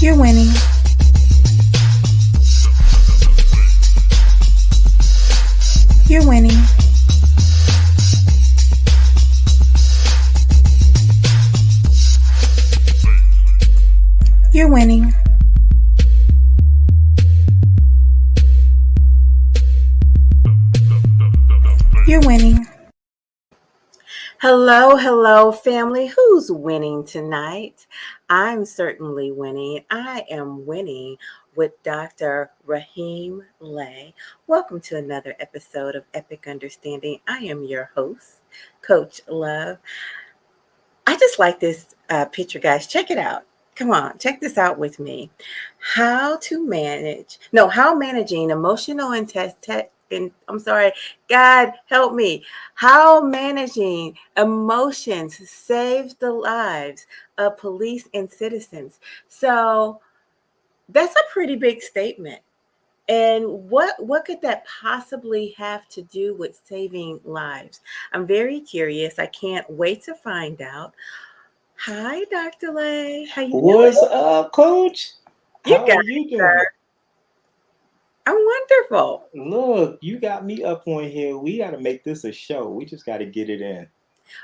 You're winning. You're winning. You're winning. You're winning. Hello, family. Who's winning tonight? I'm certainly winning. I am winning with Dr. 𝐸𝐴𝐻𝐿. Welcome to another episode of Epic Understanding. I am your host, Coach Love. I just like this picture, guys. Check it out. Come on, check this out with me. How managing emotional God help me. How managing emotions saves the lives of police and citizens. So that's a pretty big statement. And what could that possibly have to do with saving lives? I'm very curious. I can't wait to find out. Hi, Dr. Lay. How you What's doing? up, Coach? You How got are it, you doing? sir. I'm wonderful. Look, you got me up on here. We got to make this a show. We just got to get it in.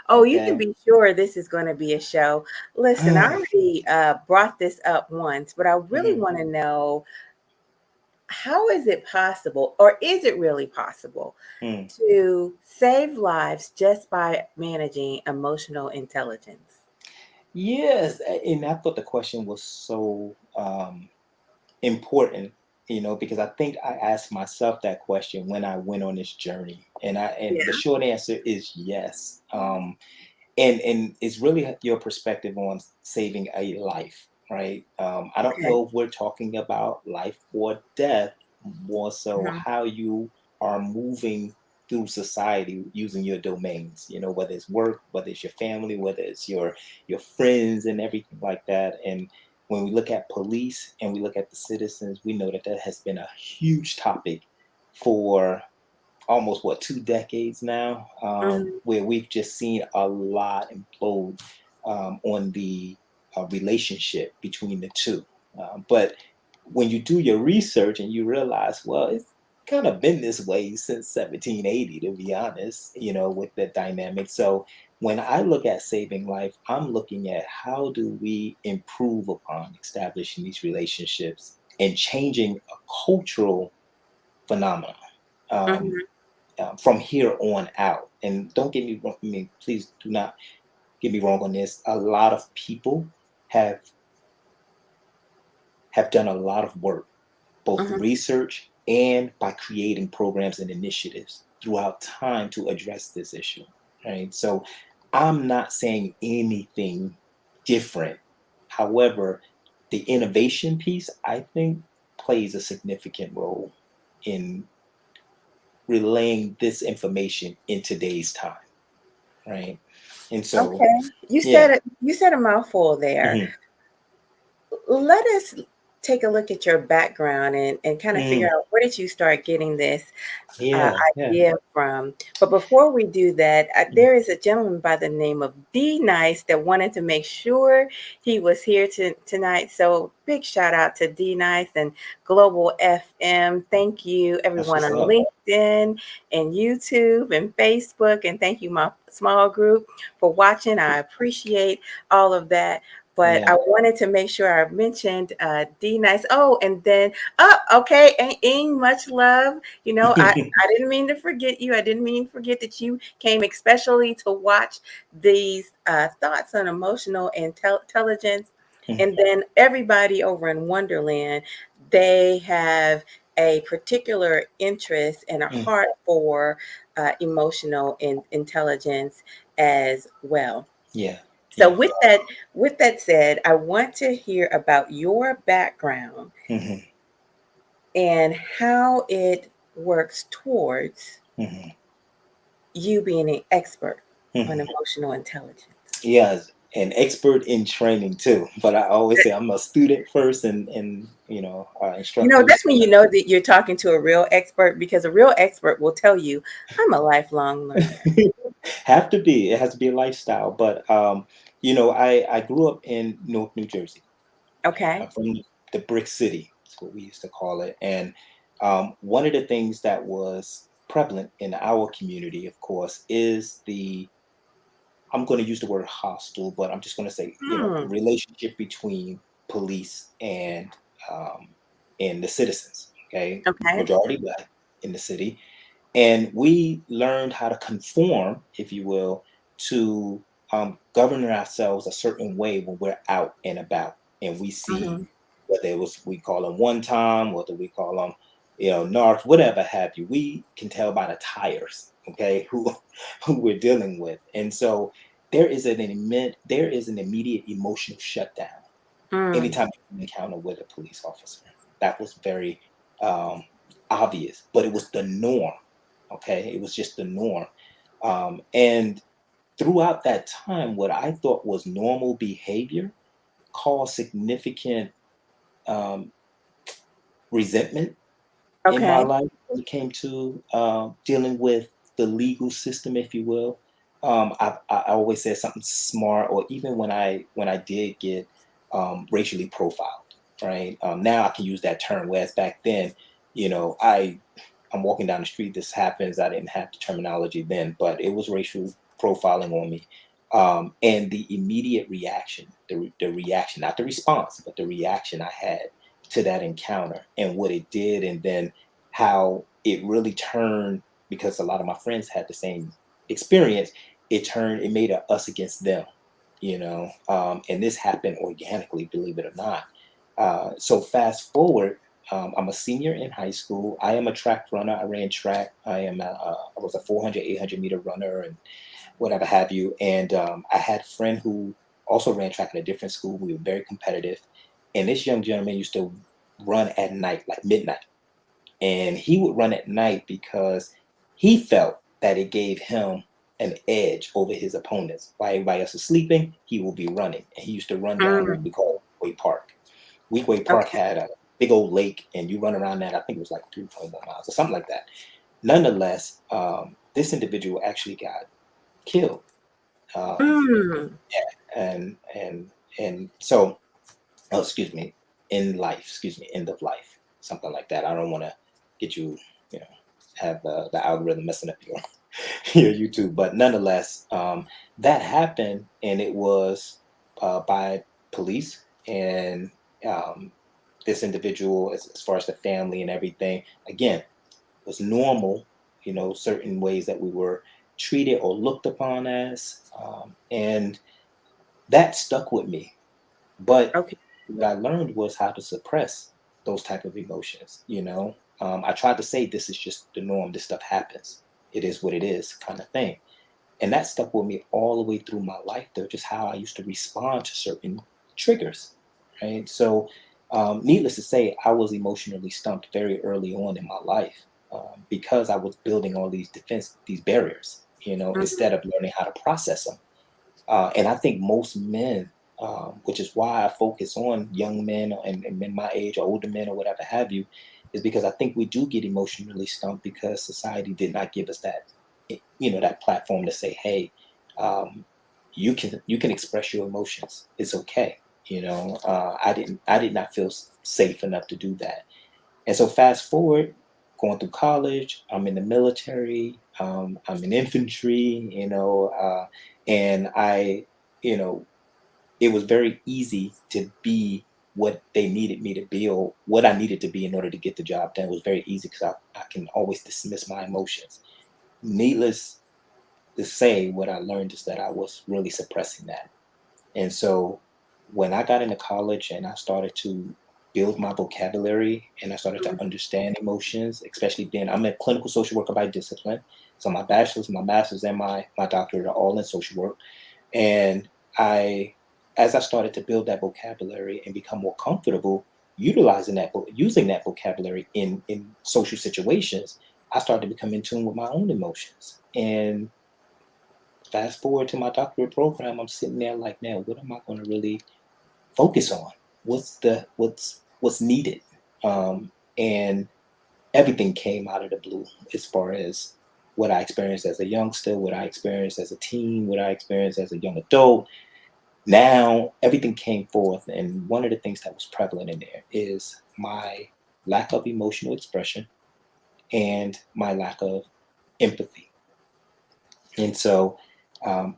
Oh, you can Okay. be sure this is going to be a show. Listen, I already brought this up once, but I really want to know, how is it possible, or is it really possible, to save lives just by managing emotional intelligence? Yes, and I thought the question was so important, because I think I asked myself that question when I went on this journey, and Yeah. the short answer is yes. And it's really your perspective on saving a life, right? I don't Okay. know if we're talking about life or death, more so Mhm. how you are moving through society using your domains, whether it's work, whether it's your family, whether it's your friends and everything like that. And when we look at police and we look at the citizens, we know that that has been a huge topic for almost 2 decades now, Mhm. where we've just seen a lot implode on the relationship between the two. But when you do your research and you realize, well, it's kind of been this way since 1780, to be honest, with the dynamic. So when I look at saving life, I'm looking at how do we improve upon establishing these relationships and changing a cultural phenomenon. Um, Mhm. from here on out. And don't get me wrong, please do not get me wrong on this. A lot of people have done a lot of work, both Mhm. research and by creating programs and initiatives throughout time to address this issue. Right. So I'm not saying anything different. However, the innovation piece, I think, plays a significant role in relaying this information in today's time. Right. And so, Okay. You yeah. said it. You said a mouthful there. Mhm. Let us take a look at your background and kind of figure Mm. out, where did you start getting this Yeah. Yeah. idea from. But before we do that, Mm. there is a gentleman by the name of D Nice that wanted to make sure he was here tonight. So big shout out to D Nice and Global FM. Thank you, That's everyone what's on up. LinkedIn and YouTube and Facebook. And thank you, my small group, for watching. I appreciate all of that. But Yeah. I wanted to make sure I mentioned D Nice. Oh, and then, okay, ain't much love. I didn't mean to forget you. I didn't mean to forget that you came especially to watch these thoughts on emotional intelligence. Mhm. And then everybody over in Wonderland, they have a particular interest and a Mm. heart for emotional intelligence as well. Yeah. So Yeah. with that said, I want to hear about your background Hmm. and how it works towards Hmm. you being an expert on Hmm. emotional intelligence. Yeah. An expert in training too, but I always say I'm a student first, and instructors. That's when you know that you're talking to a real expert, because a real expert will tell you, I'm a lifelong learner. Have to be. It has to be a lifestyle. But I grew up in Newark, New Jersey. Okay. I'm the brick city. That's what we used to call it. And one of the things that was prevalent in our community, of course, is I'm going to use the word hostile, but I'm just going to say, Hmm. relationship between police um, and the citizens. Okay, Okay. majority black in the city, and we learned how to conform, if you will, to govern ourselves a certain way when we're out and about, and we see Hmm. whether it was we call them one time, whether we call them narcs, whatever have you. We can tell by the tires, okay, who we're dealing with, and so there is an immediate emotional shutdown Mm. anytime you encounter with a police officer. That was very um, obvious, but it was the norm. Okay, it was just the norm. And throughout that time, what I thought was normal behavior caused significant um, resentment in my Okay. life when it came to dealing with the legal system, if you will. I always said something smart, or even when I did get racially profiled, right? Now I can use that term, whereas back then, I'm walking down the street, this happens. I didn't have the terminology then, but it was racial profiling on me. And the immediate reaction, the reaction, not the response, but the reaction I had to that encounter and what it did, and then how it really turned, because a lot of my friends had the same experience. It made a us against them, and this happened organically, believe it or not. So fast forward, I'm a senior in high school. I am a track runner. I ran track. I was a 400, 800-meter runner and whatever have you. And I had a friend who also ran track in a different school. We were very competitive. And this young gentleman used to run at night, like midnight. And he would run at night because he felt that it gave him an edge over his opponents. While everybody else is sleeping, he will be running. And he used to run down what Mm. we call Weequahic Park. Weequahic Park Okay. had a big old lake, and you run around that. I think it was like 3.1 miles or something like that. Nonetheless, this individual actually got killed. Um, Mm. and so, oh, excuse me, end of life, something like that. I don't want to get you, you know, have the algorithm messing up your your YouTube, but nonetheless, that happened, and it was by police, and um, this individual, as far as the family and everything, again, was normal, certain ways that we were treated or looked upon as, and that stuck with me. But Okay. what I learned was how to suppress those type of emotions. I tried to say this is just the norm. This stuff happens. It is what it is, kind of thing. And that stuck with me all the way through my life, though, just how I used to respond to certain triggers. Right. So, needless to say, I was emotionally stumped very early on in my life, because I was building all these barriers, Mhm. instead of learning how to process them. And I think most men, which is why I focus on young men and men my age or older men or whatever have you, is because I think we do get emotionally stumped because society did not give us that platform to say, hey, um, you can express your emotions. It's okay. I did not feel safe enough to do that. And so fast forward, going through college, I'm in the military, I'm in infantry, and you know, it was very easy to be what they needed me to be, or what I needed to be in order to get the job done. It was very easy because I can always dismiss my emotions. Needless to say, what I learned is that I was really suppressing that. And so when I got into college and I started to build my vocabulary and I started to understand emotions, especially then, I'm a clinical social worker by discipline. So my bachelor's, my master's, and my doctorate are all in social work. And I, as I started to build that vocabulary and become more comfortable using that vocabulary in social situations, I started to become in tune with my own emotions. And fast forward to my doctorate program, I'm sitting there like, man, what am I going to really focus on? What's needed? And everything came out of the blue, as far as what I experienced as a youngster, what I experienced as a teen, what I experienced as a young adult. now everything came forth, and one of the things that was prevalent in there is my lack of emotional expression and my lack of empathy. And so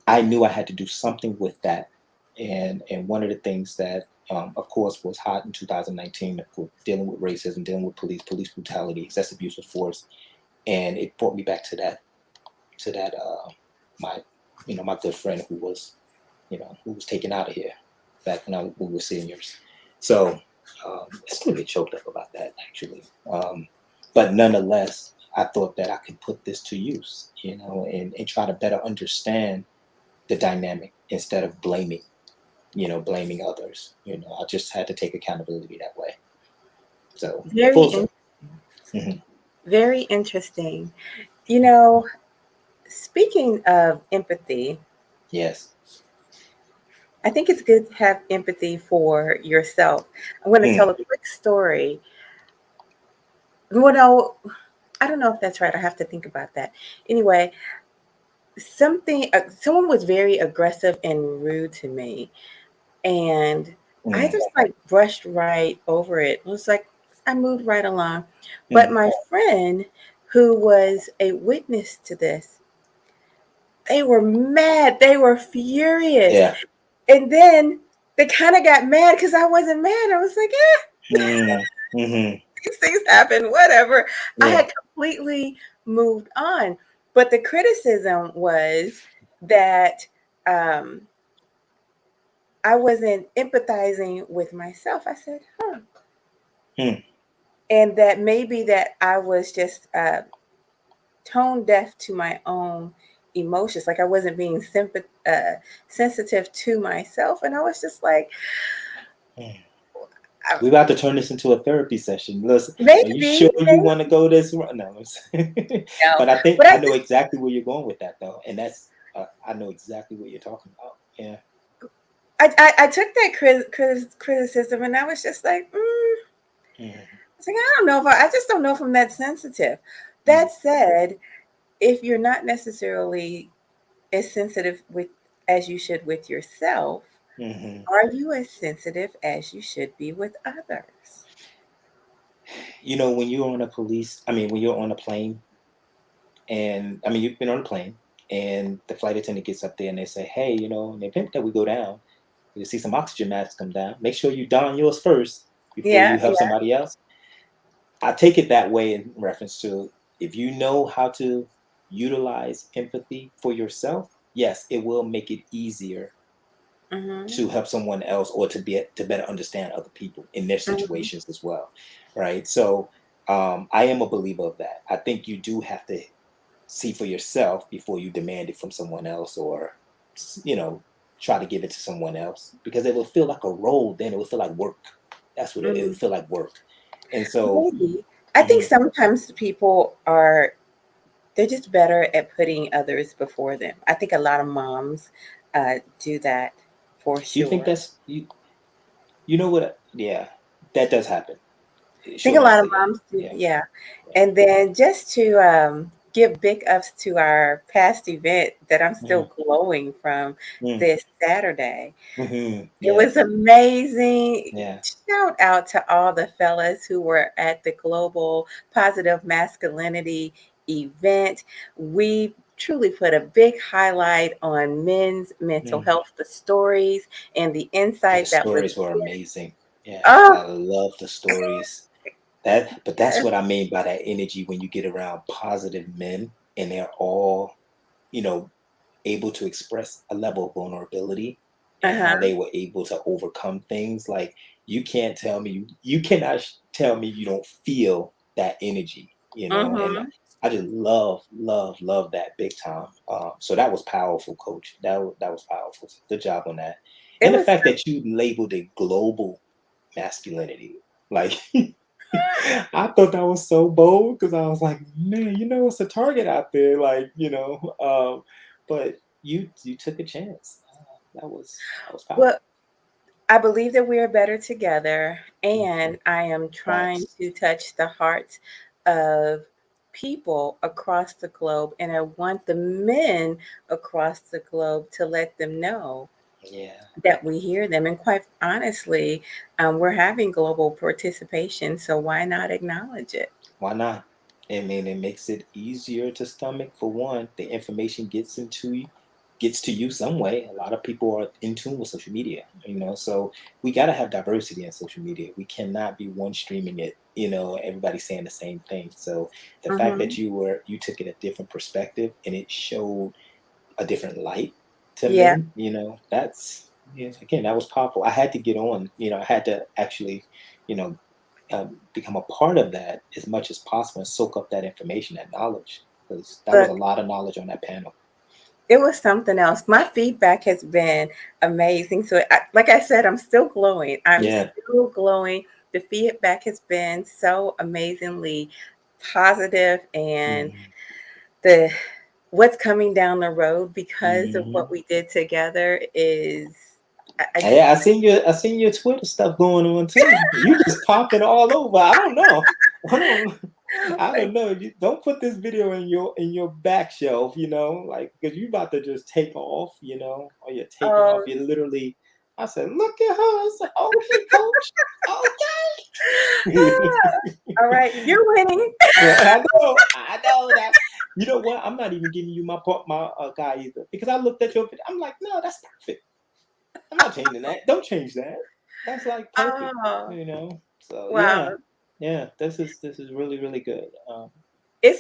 I knew I had to do something with that. And one of the things that, of course, was hot in 2019, of course, dealing with racism, dealing with police brutality, excessive use of force, and it brought me back to that my my good friend who was taken out of here back when we were seniors. So I still get choked up about that, actually. But nonetheless, I thought that I could put this to use, and try to better understand the dynamic instead of blaming others. I just had to take accountability that way. So Very, full circle. very interesting. Speaking of empathy, Yes. I think it's good to have empathy for yourself. I'm going to tell a quick story. Well, no, I don't know if that's right. I have to think about that. Anyway, someone was very aggressive and rude to me, and I just like brushed right over it. It was like I moved right along. But my friend, who was a witness to this, they were mad. They were furious. Yeah. And then they kind of got mad because I wasn't mad. I was like, these things happen, whatever. I Yeah. had completely moved on. But the criticism was that I wasn't empathizing with myself. I said, and that maybe that I was just tone deaf to my own emotions. Like I wasn't being sensitive to myself. And I was just like, We're about to turn this into a therapy session. Listen, are you sure maybe, you want to go this route? No. no. But I think But I know exactly where you're going with that, though. And that's, I know exactly what you're talking about. Yeah. I took that criticism and I was just like, it's like, I don't know if I just don't know if I'm that sensitive. That said, if you're not necessarily as sensitive with as you should with yourself, are you as sensitive as you should be with others? When you're on when you're on a plane, and you've been on a plane, and the flight attendant gets up there and they say, hey, in the event that we go down, you see some oxygen masks come down. Make sure you don yours first before you Yeah, help somebody else. I take it that way in reference to, if you know how to utilize empathy for yourself, yes, it will make it easier mm-hmm, to help someone else, or to better understand other people in their mm-hmm, situations as well, right? So I am a believer of that. I think you do have to see for yourself before you demand it from someone else, or you know try to give it to someone else, because it will feel like a role. Then it will feel like work. That's what it mm-hmm. will feel like, work. And so Maybe. I think mhm, sometimes people they're just better at putting others before them. I think a lot of moms do that for do you think sure. that's you know what? Yeah, that does happen. I think a Short lot of answer, yeah. moms do, Yeah. yeah. And then just to give big ups to our past event that I'm still Mhm, glowing from mm, this Saturday. It yeah. was amazing. Yeah. Shout out to all the fellas who were at the Global Positive Masculinity event. We truly put a big highlight on men's mental Mm. health, the stories and the The insight that was stories were given. amazing. Yeah, Oh, I love the stories. But that's yes. what I mean by that energy, when you get around positive men and they're all, you know, able to express a level of vulnerability, and how Uh-huh. they were able to overcome things. Like, you cannot tell me you don't feel that energy. And Mm-hmm. I just love that big time. So that was powerful, Coach. That was powerful. So good job on that. It And the was fact that you labeled it global masculinity, like, I thought that was so bold, because I was like, man, it's a target out there, like, but you took a chance. That was well, powerful. I believe that we are better together, Mhm. and I am trying Facts. to touch the hearts of people across the globe. And I want the men across the globe to let them know Yeah. that we hear them. And quite honestly, we're having global participation, so why not acknowledge it? Why not? I mean, it makes it easier to stomach. For one, the information gets to you some way. A lot of people are in tune with social media, so we got to have diversity in social media. We cannot be one streaming it, everybody saying the same thing. So the fact Hmm. that you took it a different perspective and it showed a different light to Yeah, men, that's, yeah, again, that was powerful. I had to get on, I had to actually, you know, become a part of that as much as possible and soak up that information, that knowledge, because that was a look, lot of knowledge on that panel. it was something else. My feedback has been amazing. So, like I said, I'm still glowing. I'm Yeah. still glowing. The feedback has been so amazingly positive, and Hmm. the what's coming down the road because of what Hmm. we did together is, I just, Yeah, I seen your Twitter stuff going on too. You just popping all over. I don't know. I don't I don't know. You don't put this video in your back shelf, like, because you about to just take off, or you're taking off. oh, You're literally. I said, look at her. I said, okay, coach. Okay. all right, you're winning. I know that. You know what? I'm not even giving you my guy either, because I looked at your video. I'm like, no, that's perfect. I'm not changing that. Don't change that. That's like perfect. Oh, So wow. yeah, yeah. This is really really good.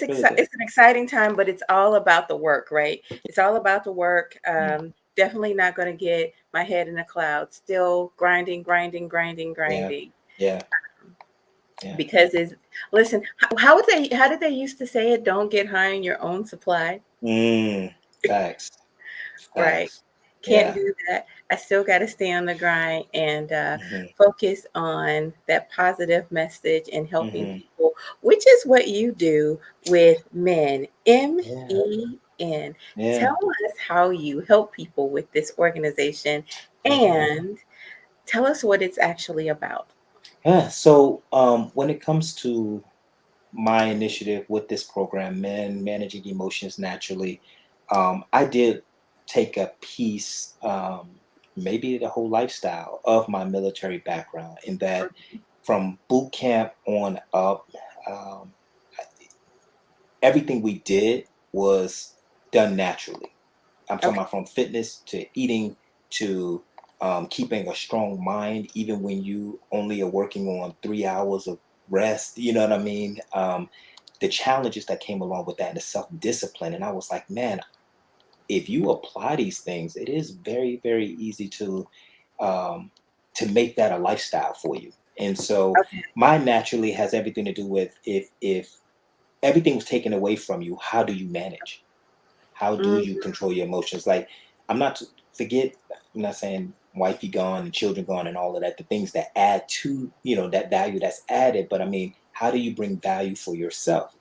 Really good. It's an exciting time, but it's all about the work, right? It's all about the work. Mm. Definitely not going to get my head in the clouds. Still grinding, grinding, grinding, Yeah, grinding. yeah, yeah. Because it's listen, how did they used to say it? Don't get high on your own supply, Facts. right? Facts. Can't Yeah. do that. I still got to stay on the grind and Hmm. focus on that positive message and helping Hmm. people, which is what you do with men. Yeah. MEN. Yeah. Tell us how you help people with this organization Hmm. and tell us what it's actually about. Yeah. So when it comes to my initiative with this program, Men Managing Emotions Naturally, I did take a piece, maybe the whole lifestyle of my military background, in that from boot camp on up, um, everything we did was done naturally. I'm talking Okay. about from fitness to eating to keeping a strong mind, even when you only are working on 3 hours of rest. You know what I mean? The challenges that came along with that and the self discipline. And I was like, man, if you apply these things, it is very, very easy um, to make that a lifestyle for you. And so Okay. mine naturally has everything to do with, if everything was taken away from you, how do you manage? How do Mm, you control your emotions? Like, I'm not forget. I'm not saying wifey gone and children gone and all of that. The things that add to that value that's added. But I mean, how do you bring value for yourself?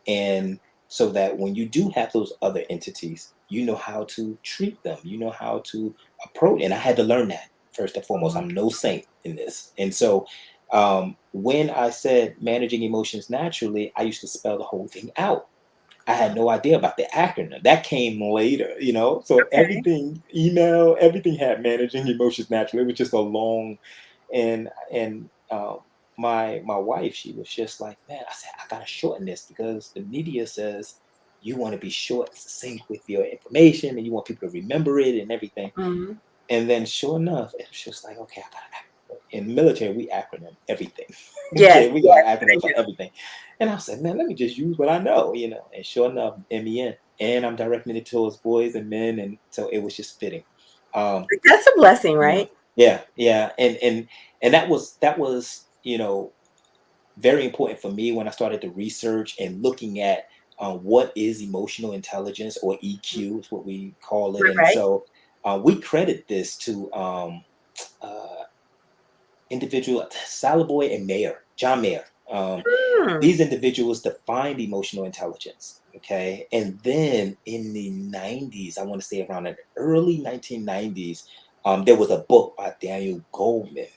And so that when you do have those other entities, you know how to treat them. You know how to approach. And I had to learn that first and foremost. I'm no saint in this, and so. When I said managing emotions naturally, I used to spell the whole thing out. I had no idea about the acronym. That came later, So okay. everything had managing emotions naturally. It was just a long, and my wife, she was just like, man, I said, I gotta shorten this because the media says you want to be short and succinct with your information, and you want people to remember it and everything. Mhm. And then sure enough, it was just like, okay, I gotta in the military, we acronym everything. Yes, Okay, we got yes, an I acronym for do. everything. And I said, man, let me just use what I know. And sure enough, MEN. And I'm directing it towards boys and men. And so it was just fitting. Um, That's a blessing, you know, right? yeah, yeah. And that was, very important for me when I started to research and looking at what is emotional intelligence, or EQ is what we call it. Right, And right. so we credit this to uh, individual Salaboy and Mayer, John Mayer. Hmm. These individuals defined emotional intelligence. Okay. And then in the 90s, I want to say around the early 1990s, there was a book by Daniel Goldman Okay.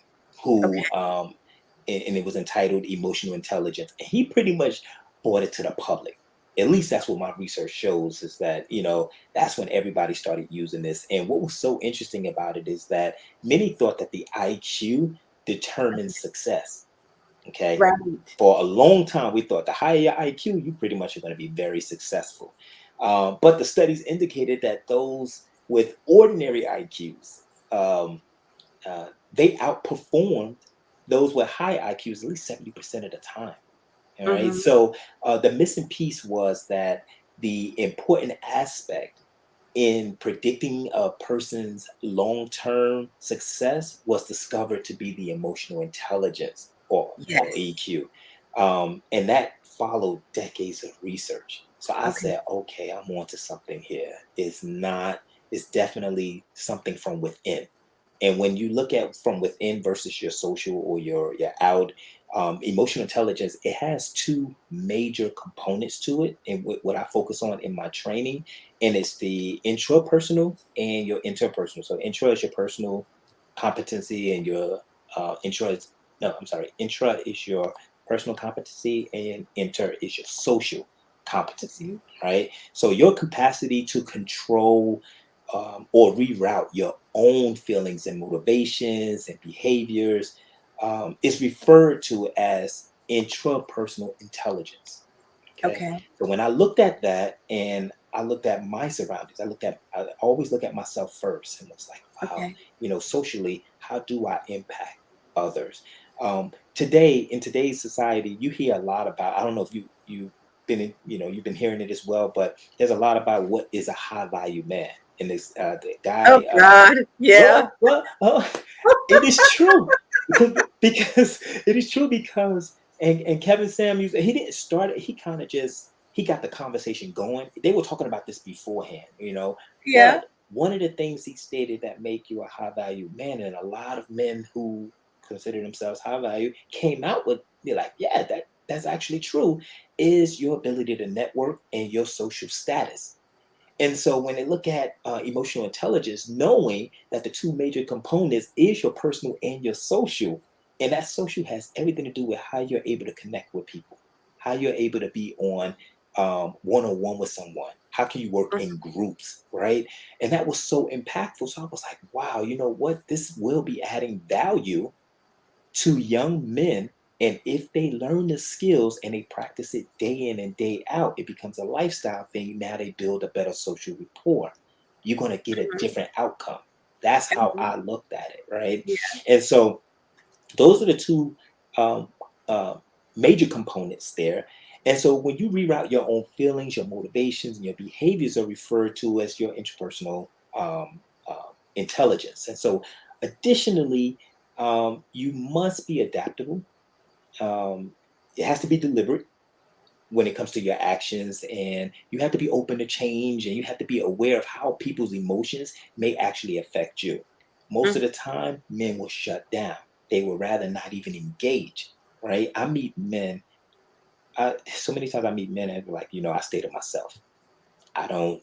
who, and it was entitled Emotional Intelligence. And he pretty much brought it to the public. At least that's what my research shows, is that, that's when everybody started using this. And what was so interesting about it is that many thought that the IQ determines success. Okay. Right. For a long time, we thought the higher your IQ, you pretty much are going to be very successful. But the studies indicated that those with ordinary IQs, they outperformed those with high IQs at least 70% of the time. All right. Mm-hmm. So the missing piece was that the important aspect in predicting a person's long-term success was discovered to be the emotional intelligence, or Yes. EQ. And that followed decades of research. So I Okay. said, okay, I'm onto something here. It's definitely something from within. And when you look at from within versus your social or your out, emotional intelligence, it has two major components to it. And what I focus on in my training, and it's the intrapersonal and your interpersonal. So intra is your personal competency, and your intra is your personal competency, and inter is your social competency, Mhm. right? So your capacity to control or reroute your own feelings and motivations and behaviors is referred to as intrapersonal intelligence. Okay. Okay. So when I looked at that, and I looked at my surroundings, I always look at myself first, and was like, wow, Okay. socially, how do I impact others? Today, in today's society, you hear a lot about, I don't know if you've been in, you've been hearing it as well, but there's a lot about what is a high value man. And this the Oh guy, God. Yeah. it is true, because it is true, because and Kevin Samuels, he didn't start it. He kind of just he got the conversation going. They were talking about this beforehand. Yeah. But one of the things he stated that make you a high value man, and a lot of men who consider themselves high value came out with, they're like, yeah, that's actually true, is your ability to network and your social status. And so when they look at emotional intelligence, knowing that the two major components is your personal and your social, and that social has everything to do with how you're able to connect with people, how you're able to be on one-on-one with someone, how can you work in groups, right? And that was so impactful. So I was like, wow, you know what? This will be adding value to young men. And if they learn the skills and they practice it day in and day out, it becomes a lifestyle thing. Now they build a better social rapport. You're going to get a Mhm. different outcome. That's how Mhm. I looked at it, right? Yeah. And so those are the two um, uh, major components there. And so when you reroute your own feelings, your motivations, and your behaviors are referred to as your interpersonal intelligence. And so additionally, you must be adaptable. It has to be deliberate when it comes to your actions, and you have to be open to change, and you have to be aware of how people's emotions may actually affect you. Most of Mhm. the time, men will shut down. They would rather not even engage, right? I meet men, so many times I meet men and they're like, I stay to myself. I don't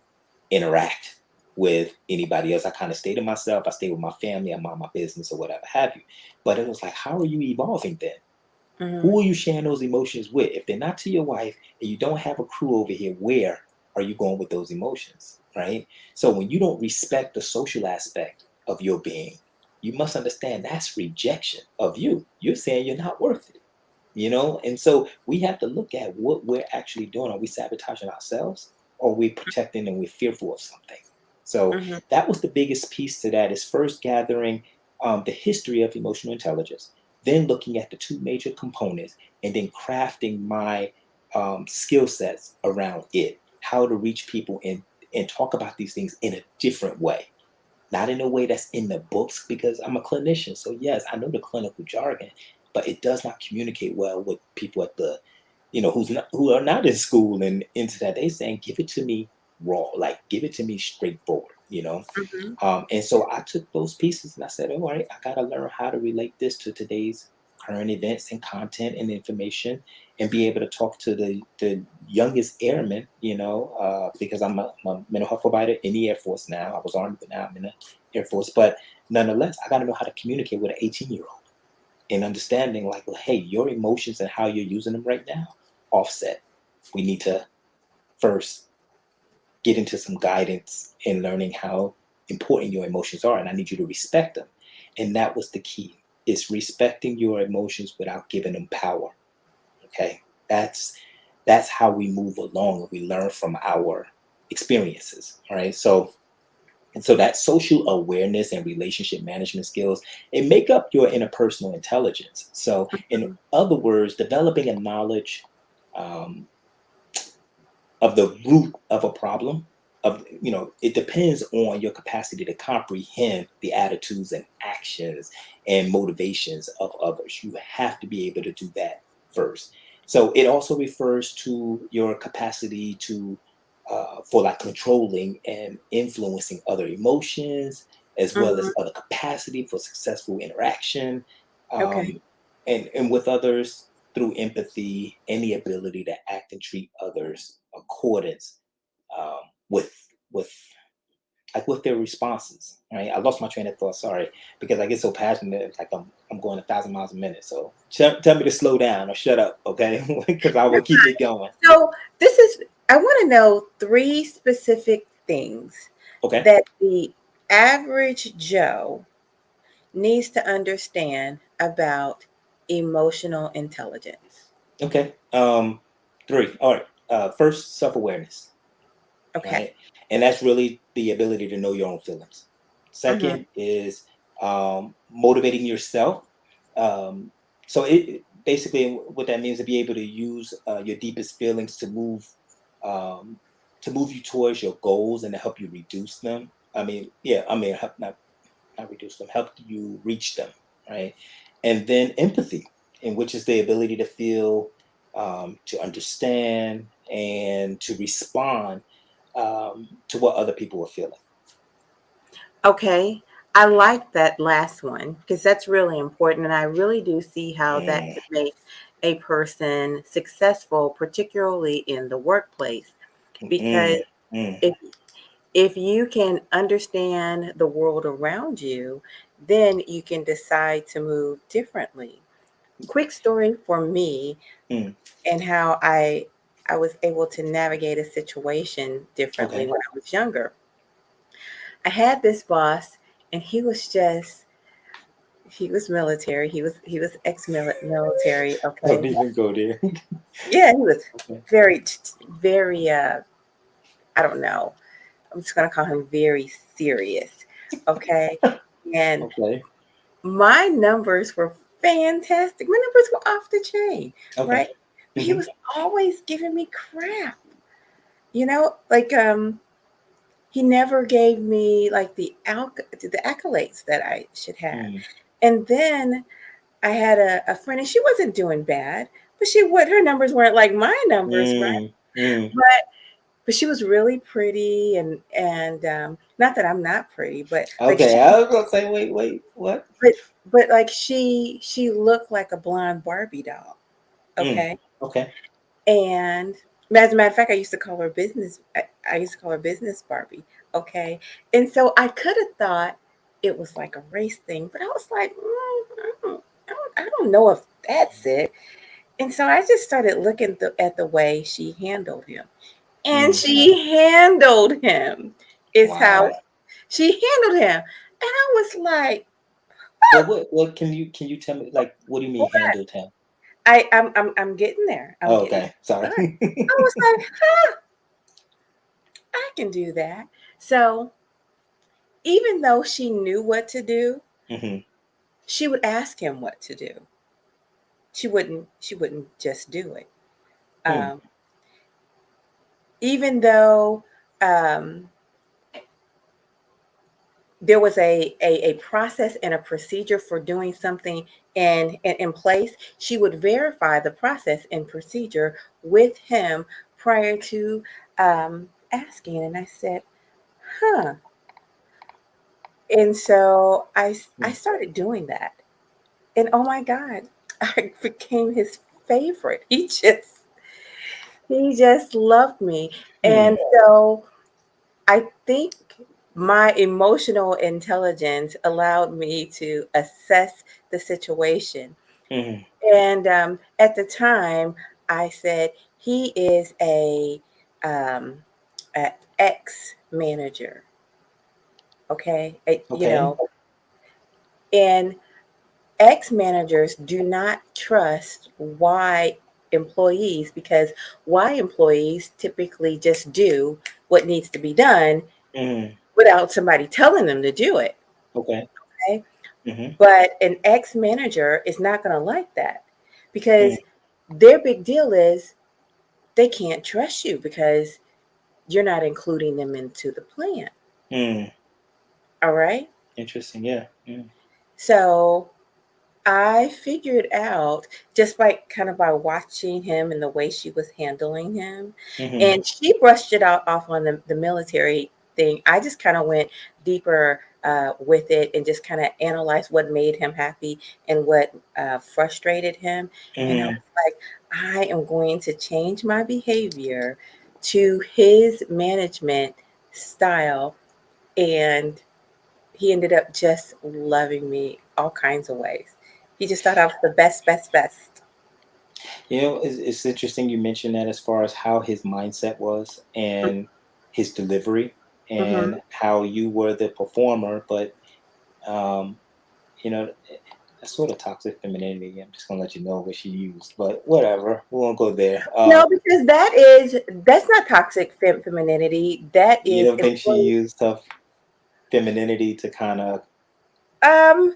interact with anybody else. I kind of stay to myself. I stay with my family. I mind my business or whatever have you. But it was like, how are you evolving then? Who Mhm. are you sharing those emotions with? If they're not to your wife and you don't have a crew over here, where are you going with those emotions? Right? So when you don't respect the social aspect of your being, you must understand that's rejection of you. You're saying you're not worth it. And so we have to look at what we're actually doing. Are we sabotaging ourselves, or are we protecting and we're fearful of something? So Mhm. that was the biggest piece to that, is first gathering the history of emotional intelligence, then looking at the two major components, and then crafting my skill sets around it, how to reach people and talk about these things in a different way, not in a way that's in the books, because I'm a clinician. So yes, I know the clinical jargon, but it does not communicate well with people at the, who are not in school and into that. They saying, give it to me raw, like give it to me straightforward. Mhm. And so I took those pieces and I said, all right, I got to learn how to relate this to today's current events and content and information, and be able to talk to the youngest airmen, because I'm a mental health provider in the Air Force now. I was Army, but now I'm in the Air Force. But nonetheless, I got to know how to communicate with an 18-year-old, and understanding like, hey, your emotions and how you're using them right now offset. We need to first get into some guidance in learning how important your emotions are, and I need you to respect them. And that was the key, is respecting your emotions without giving them power. Okay, that's how we move along, and we learn from our experiences. All right, so that social awareness and relationship management skills, it make up your interpersonal intelligence. So in other words, developing a knowledge um, of the root of a problem, it depends on your capacity to comprehend the attitudes and actions and motivations of others. You have to be able to do that first. So it also refers to your capacity to for like controlling and influencing other emotions, as well Mm-hmm. as other capacity for successful interaction, Okay. um, and with others through empathy and the ability to act and treat others accordance um, with with with their responses. Right? I lost my train of thought. Sorry, because I get so passionate. It's like I'm going 1,000 miles a minute. So tell me to slow down or shut up, okay? Because I will keep it going. So I want to know 3 specific things Okay. that the average Joe needs to understand about emotional intelligence. Okay. 3. All right. First, self-awareness. Okay. Right, and that's really the ability to know your own feelings. Mm-hmm. Second is motivating yourself. So it basically, what that means, to be able to use your deepest feelings um, to move you towards your goals and to help you reduce them. Help, not reduce them, help you reach them, right? And then empathy, in which is the ability to feel, to understand, and to respond to what other people are feeling. Okay. I like that last one because that's really important. And I really do see how that Mm, could make a person successful, particularly in the workplace. Because mm, mm. if if you can understand the world around you, then you can decide to move differently. Quick story for me Mm. and how I was able to navigate a situation differently Okay. when I was younger. I had this boss and he was military. He was ex-military. Don't Okay. even go there. Yeah, he was Okay. very I don't know. I'm just gonna call him very serious. Okay. And Okay. my numbers were fantastic. My numbers were off the chain, Okay. right? But he Hmm. was always giving me crap. Like he never gave me like the accolades that I should have. Mm, And then I had a friend, and she wasn't doing bad, but her numbers weren't like my numbers, right? mm, mm. But she was really pretty, and not that I'm not pretty, but like Okay. I was gonna say, wait, what? but but like she looked like a blonde Barbie doll. Mm. Okay. Okay. And as a matter of fact, I used to call her business Barbie. Okay. And so I could have thought it was like a race thing, but I was like, I don't know if that's it. And so I just started looking at the way she handled him. And Mm. she handled him, is how Wow. she handled him. And I was like, Well, what can you tell me? Like, what do you mean what? handled him? I'm getting there. I'm Oh, getting okay. Sorry. there. I was like, huh, I can do that. So even though she knew what to do, Hmm. she would ask him what to do. She wouldn't just do it. Mm. Um, even though um, there was a process and a procedure for doing something in place, she would verify the process and procedure with him prior to asking. And I said, huh. And so I Mm. started doing that. And oh my God, I became his favorite. He just loved me. Mm. And so I think my emotional intelligence allowed me to assess the situation. Mm. And at the time, I said, he is a um, an ex manager. Okay, Okay. and ex managers do not trust Y employees because Y employees typically just do what needs to be done Mm-hmm. without somebody telling them to do it. Okay. Okay. Mm-hmm. But an ex manager is not going to like that because their big deal is they can't trust you because you're not including them into the plan. Mm-hmm. All right. Interesting. Yeah. Mm-hmm. So I figured out just by kind of by watching him and the way she was handling him, Mm-hmm. and she brushed it off on the military thing. I just kind of went deeper with it and just kind of analyzed what made him happy and what frustrated him. And I was Mm-hmm. like, I am going to change my behavior to his management style. And he ended up just loving me all kinds of ways. He just thought I was the best, best, best. It's interesting you mentioned that as far as how his mindset was and his delivery Mm-hmm. and how you were the performer, but um, you know, that's sort of toxic femininity. I'm just gonna let you know what she used, but whatever, we won't go there. No, because that's not toxic femininity. That You is don't think she employee. used her femininity to kind of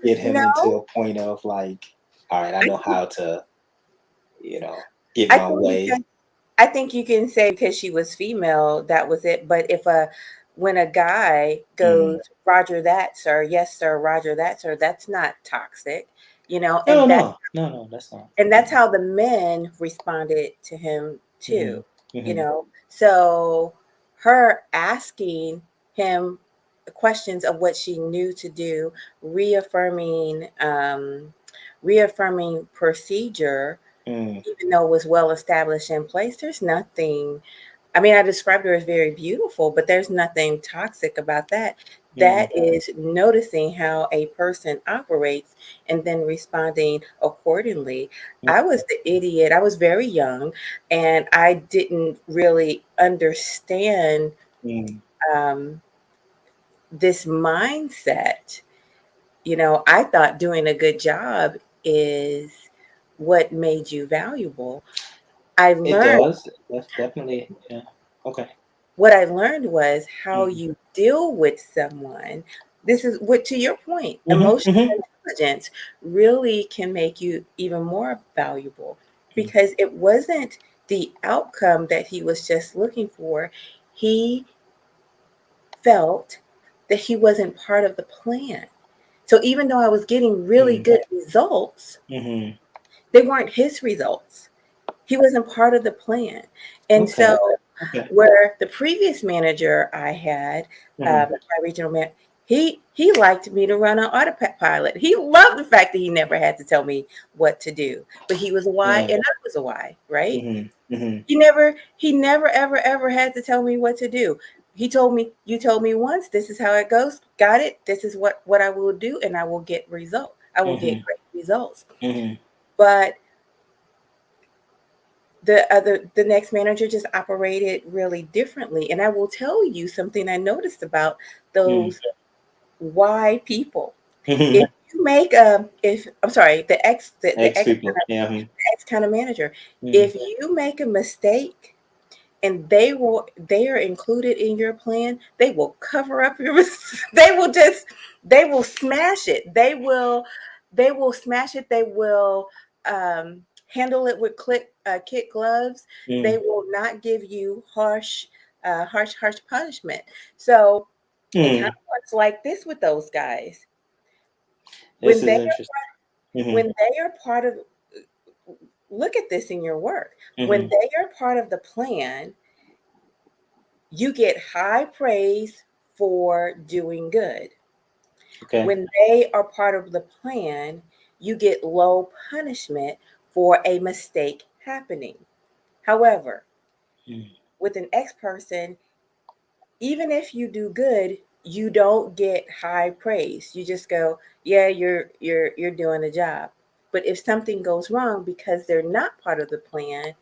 get him into No, a point of like, all right, I I know think how to, you know, get I my think you way. can. I think you can say because she was female, that was it. But when a guy Mm. goes, Roger that, sir, yes, sir, Roger that, sir, that's not toxic, No, no, no, no, that's not. and that's how the men responded to him Mm-hmm. too, Mm-hmm. so her asking him questions of what she knew to do, reaffirming reaffirming procedure, Mm. even though it was well established in place. There's nothing, I mean, I described her as very beautiful, but there's nothing toxic about that. Mm. That is noticing how a person operates and then responding accordingly. I was the idiot. I was very young and I didn't really understand Mm. um, this mindset. I thought doing a good job is what made you valuable. I It learned does. That's definitely, yeah. Okay. what I learned was how Mm. you deal with someone. This is what, to your point, Mm-hmm. emotional Mm-hmm. intelligence really can make you even more valuable because it wasn't the outcome that he was just looking for. He felt that he wasn't part of the plan. So even though I was getting really Mm. good results, Mm-hmm. they weren't his results. He wasn't part of the plan. And Okay. so Okay. where the previous manager I had, Mm-hmm. my regional man, he liked me to run on autopilot. He loved the fact that he never had to tell me what to do. But he was a Y Yeah. and I was a Y, right? Mm-hmm. Mm-hmm. He never ever had to tell me what to do. He told me, you told me once, this is how it goes. Got it? This is what I will do and I will get result. I will get Mm-hmm. great results. Mm-hmm. But the next manager just operated really differently. And I will tell you something I noticed about those Y people. Mm-hmm. If you make a if I'm sorry, the Ex people. Yeah. ex kind of manager, Mm-hmm. if you make a mistake and they are included in your plan, they will cover up your they will smash it. They will smash it. They will handle it with kid gloves. They Mm-hmm. will not give you harsh punishment. So it kind Mm. of works like this with those guys. This When is they interesting. Mm-hmm. when they are part of look at this in your work. When Mm-hmm. they are part of the plan, you get high praise for doing good. Okay. When they are part of the plan, you get low punishment for a mistake happening. However, Mm. with an ex person, even if you do good, you don't get high praise. You just go, yeah, you're doing a job. But if something goes wrong because they're not part of the plan,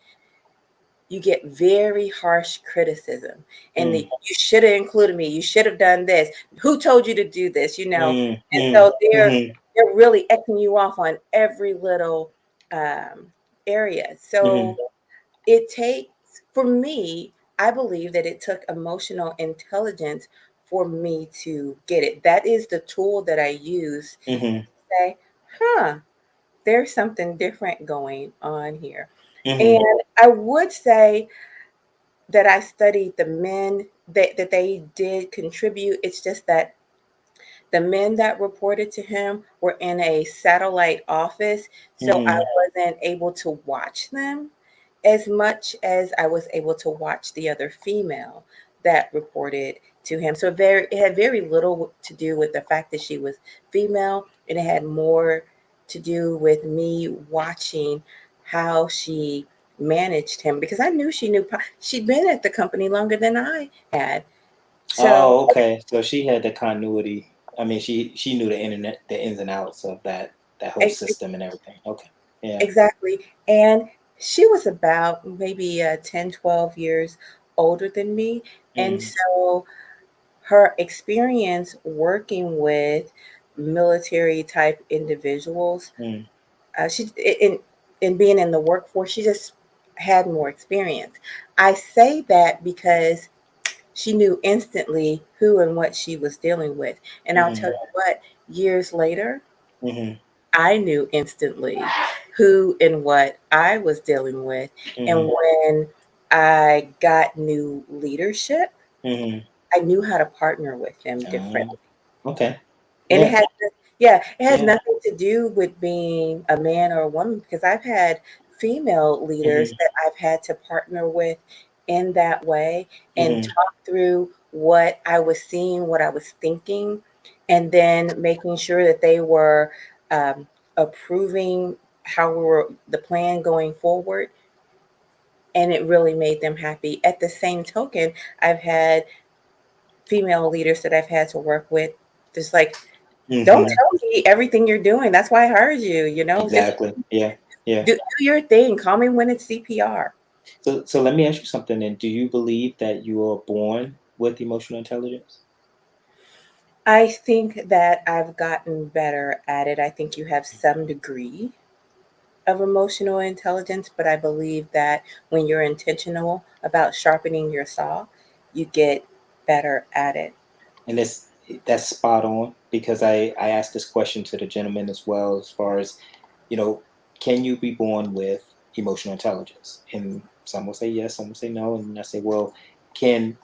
you get very harsh criticism. And Mm, you should have included me. You should have done this. Who told you to do this? mm, And mm, so mhm, they're really eking you off on every little um, area. So mhm, it takes, for me, I believe that it took emotional intelligence for me to get it. That is the tool that I use mhm, to say, huh, there's something different going on here. mhm, And I would say that I studied the men that they did contribute. It's just that the men that reported to him were in a satellite office, so I mhm, wasn't able to watch them as much as I was able to watch the other female that reported to him. So it had very little to do with the fact that she was female, and it had more to do with me watching how she managed him, because I knew she'd been at the company longer than I had. So Oh, okay. So she had the continuity. I mean, she knew the internet, the ins and outs of that whole system and everything. Okay. Yeah. exactly. And she was about maybe 10, 12 years older than me. And Mm, so her experience working with military type individuals, mm, she in being in the workforce, she just had more experience. I say that because she knew instantly who and what she was dealing with. And I'll tell mhm, you what, years later, mhm, I knew instantly who and what I was dealing with. And mhm, when I got new leadership, mhm. I knew how to partner with them Oh, differently. okay. And Yeah. it has Yeah. nothing to do with being a man or a woman, because I've had female leaders Mhm, that I've had to partner with in that way and mhm, talk through what I was seeing, what I was thinking, and then making sure that they were um, approving how we were the plan going forward, and it really made them happy. At the same token, I've had female leaders that I've had to work with just like, don't mhm. tell me everything you're doing. That's why I hired you, just Exactly. Yeah. Yeah. do your thing. Call me when it's CPR. So let me ask you something then. Do you believe that you are born with emotional intelligence? I think that I've gotten better at it. I think you have some degree of emotional intelligence, but I believe that when you're intentional about sharpening your saw, you get better at it. And that's spot on because I asked this question to the gentleman as well as far as, you know, can you be born with emotional intelligence? And some will say yes, some will say no. And I say, well, can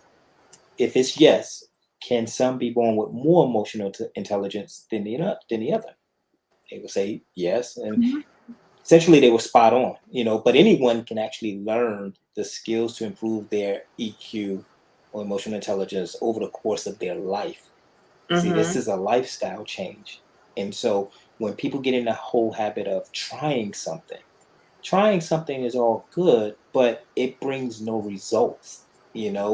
if it's yes, can some be born with more emotional intelligence than the other? They will say yes, and Mhm. essentially they were spot on, but anyone can actually learn the skills to improve their EQ or emotional intelligence over the course of their life. See, this Mhm. is a lifestyle change. And so when people get in the whole habit of trying something is all good, but it brings no results,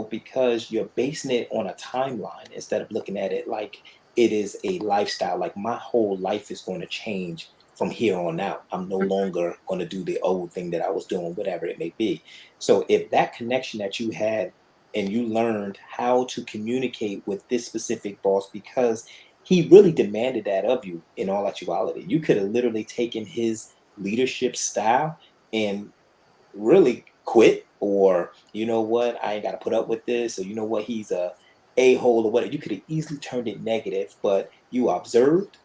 because you're basing it on a timeline instead of looking at it like it is a lifestyle. Like my whole life is going to change from here on out. I'm no longer going to do the old thing that I was doing, whatever it may be. So if that connection that you had and you learned how to communicate with this specific boss because he really demanded that of you in all actuality, you could have literally taken his leadership style and really quit, or you know what, I ain't got to put up with this, or you know what, he's a hole or whatever. You could have easily turned it negative, but you observed,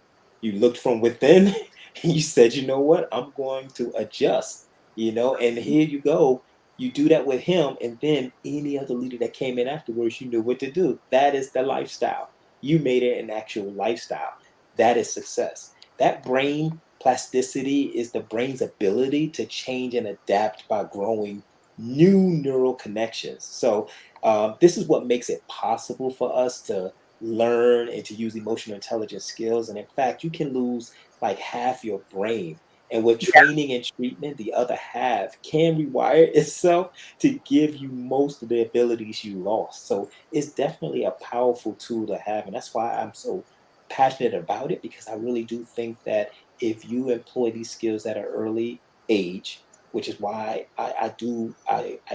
you looked from within, and you said, you know what, I'm going to adjust, and here you go. You do that with him, and then any other leader that came in afterwards, you knew what to do. That is the lifestyle. You made it an actual lifestyle. That is success. That brain plasticity is the brain's ability to change and adapt by growing new neural connections. So, this is what makes it possible for us to learn and to use emotional intelligence skills. And in fact, you can lose like half your brain. And with training and treatment, the other half can rewire itself to give you most of the abilities you lost. So it's definitely a powerful tool to have. And that's why I'm so passionate about it, because I really do think that if you employ these skills at an early age, which is why I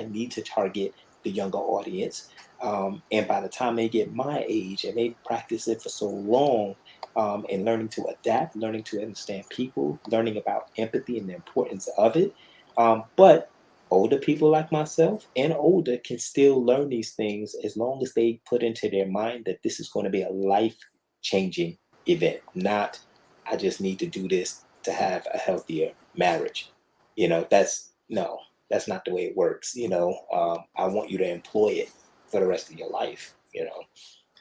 need to target the younger audience. And by the time they get my age and they practice it for so long, and learning to adapt, learning to understand people, learning about empathy and the importance of it. But older people like myself and older can still learn these things as long as they put into their mind that this is going to be a life changing event, not I just need to do this to have a healthier marriage. That's no, that's not the way it works. I want you to employ it for the rest of your life.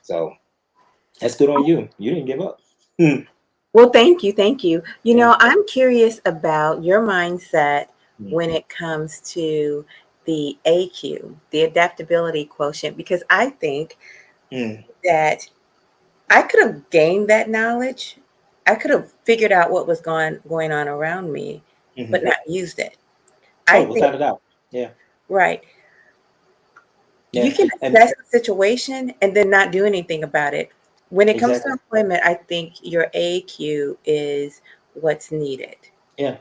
So that's good on you. You didn't give up. Well, thank you. Thank you. Yeah. I'm curious about your mindset Mm, when it comes to the AQ, the adaptability quotient, because I think mm, that I could have gained that knowledge. I could have figured out what was going on around me, but mhm. not used it. I Oh, think, without a doubt. Yeah. right. You Yeah. can And assess the situation and then not do anything about it. When it comes to exactly. employment, I think your AQ is what's needed. Yeah.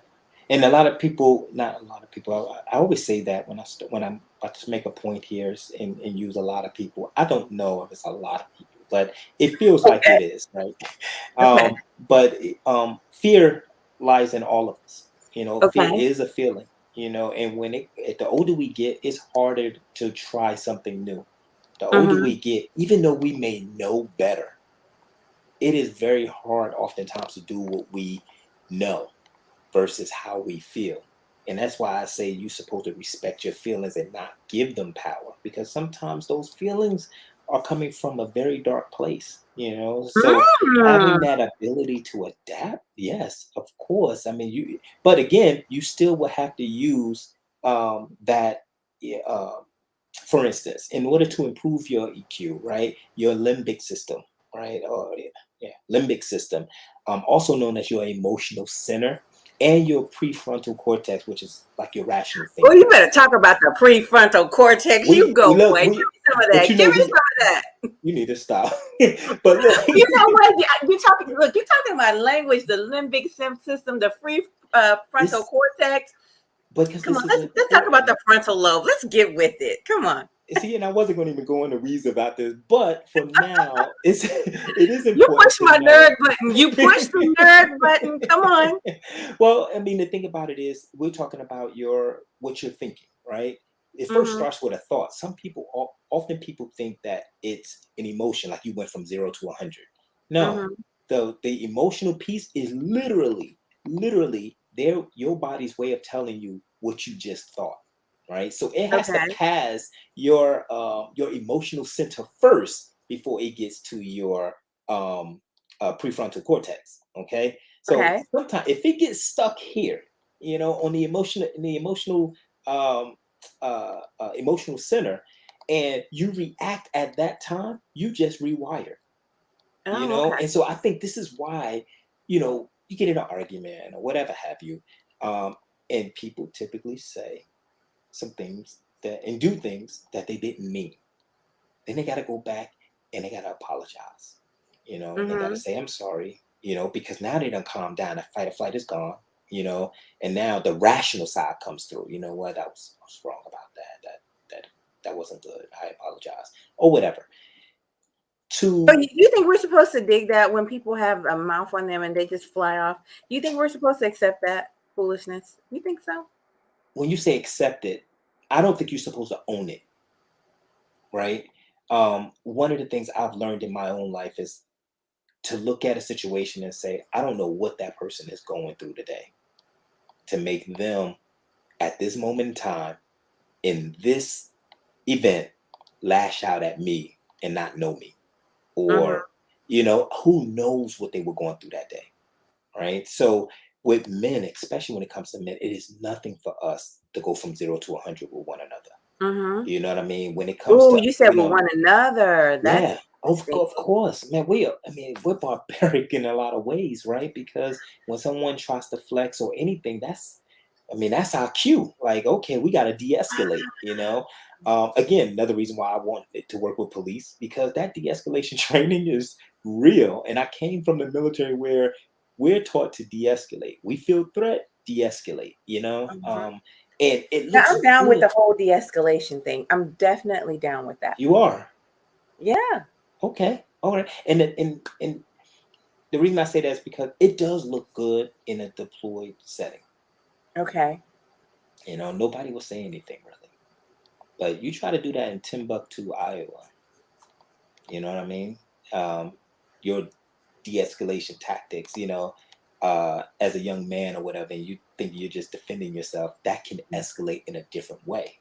And a lot of people, not a lot of people, I always say that when I'm about to make a point here and use a lot of people. I don't know if it's a lot of people, but it feels like Okay. it is, right? Okay. But fear lies in all of us. Fear Okay. is a feeling. And the older we get, it's harder to try something new. The older Mhm. we get, even though we may know better, it is very hard oftentimes to do what we know versus how we feel. And that's why I say you're supposed to respect your feelings and not give them power, because sometimes those feelings are coming from a very dark place. So having Mm. that ability to adapt, yes, of course. I mean, but again, you still will have to use that. Yeah, for instance, in order to improve your EQ, right, your limbic system, right, or yeah, limbic system, also known as your emotional center, and your prefrontal cortex, which is like your rational Well, thinking, you better right? talk about the prefrontal cortex. You We go, look boy. Give we, me some of but that. Give me some of that. you need to stop. But look, You know what? You talking? Look, you're talking about language, the limbic system, the free frontal this cortex. because Come on, this is let's talk about the important. frontal lobe. Let's get with it. Come on. See, and I wasn't going to even go into reason about this, but for now, it is You important push to my know. nerd button. You push the nerd button. Come on. Well, I mean, the thing about it is, we're talking about what you're thinking, right? It first Mm-hmm. starts with a thought. Some people, often people think that it's an emotion, like you went from 0 to 100. No, Mm-hmm. the emotional piece is literally your body's way of telling you what you just thought, right? So it has to Okay. pass your emotional center first before it gets to your prefrontal cortex. Okay, so Okay. sometimes if it gets stuck here, on the um, emotional center, and you react at that time, you just rewire. Oh, okay. And so I think this is why, you get in an argument or whatever have you, and people typically say some things and do things that they didn't mean. Then they got to go back and they got to apologize, and they got to Mm-hmm. say, I'm sorry, because now they done calm down. The fight or flight is gone, and now the rational side comes through. You know what? I was wrong about that. That wasn't good. I apologize or whatever. So To you think we're supposed to dig that when people have a mouth on them and they just fly off? You think we're supposed to accept that foolishness? You think so? When you say accept it, I don't think you're supposed to own it, right? One of the things I've learned in my own life is to look at a situation and say, I don't know what that person is going through today to make them at this moment in time in this event lash out at me and not know me, Mm-hmm. or who knows what they were going through that day, right? So with men, especially when it comes to men, it is nothing for us to go from 0 to 100 with one another. Mm-hmm. You know what I mean? When it comes Oh, to, you said with one another. That's yeah, interesting. of course, man. We're barbaric in a lot of ways, right? Because when someone tries to flex or anything, that's our cue. Like, okay, we got to de-escalate. Again, another reason why I wanted to work with police, because that de-escalation training is real. And I came from the military where we're taught to de-escalate. We feel threat, de-escalate. Mhm. And it Now, looks I'm down with good. the whole de-escalation thing. I'm definitely down with that. You are. Yeah. Okay. All right. And the reason I say that is because it does look good in a deployed setting. Okay. You know, nobody will say anything really. But you try to do that in Timbuktu, Iowa. You know what I mean? Your de-escalation tactics, as a young man or whatever, and you think you're just defending yourself, that can escalate in a different way.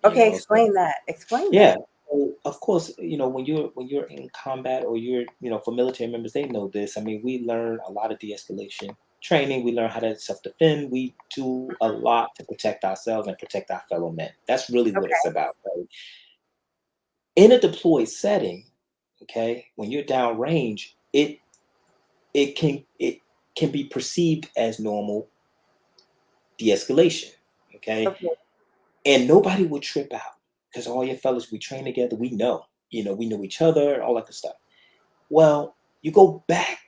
Okay, So explain that. Explain yeah. that. So of course, when you're in combat, or for military members, they know this. I mean, we learn a lot of de-escalation training. We learn how to self-defend. We do a lot to protect ourselves and protect our fellow men. That's really what it's Okay. about, right? In a deployed setting, okay, when you're downrange, it can be perceived as normal de-escalation, okay, Okay. and nobody will trip out because all your fellas, we train together, we know, we know each other, all that good stuff. Well, you go back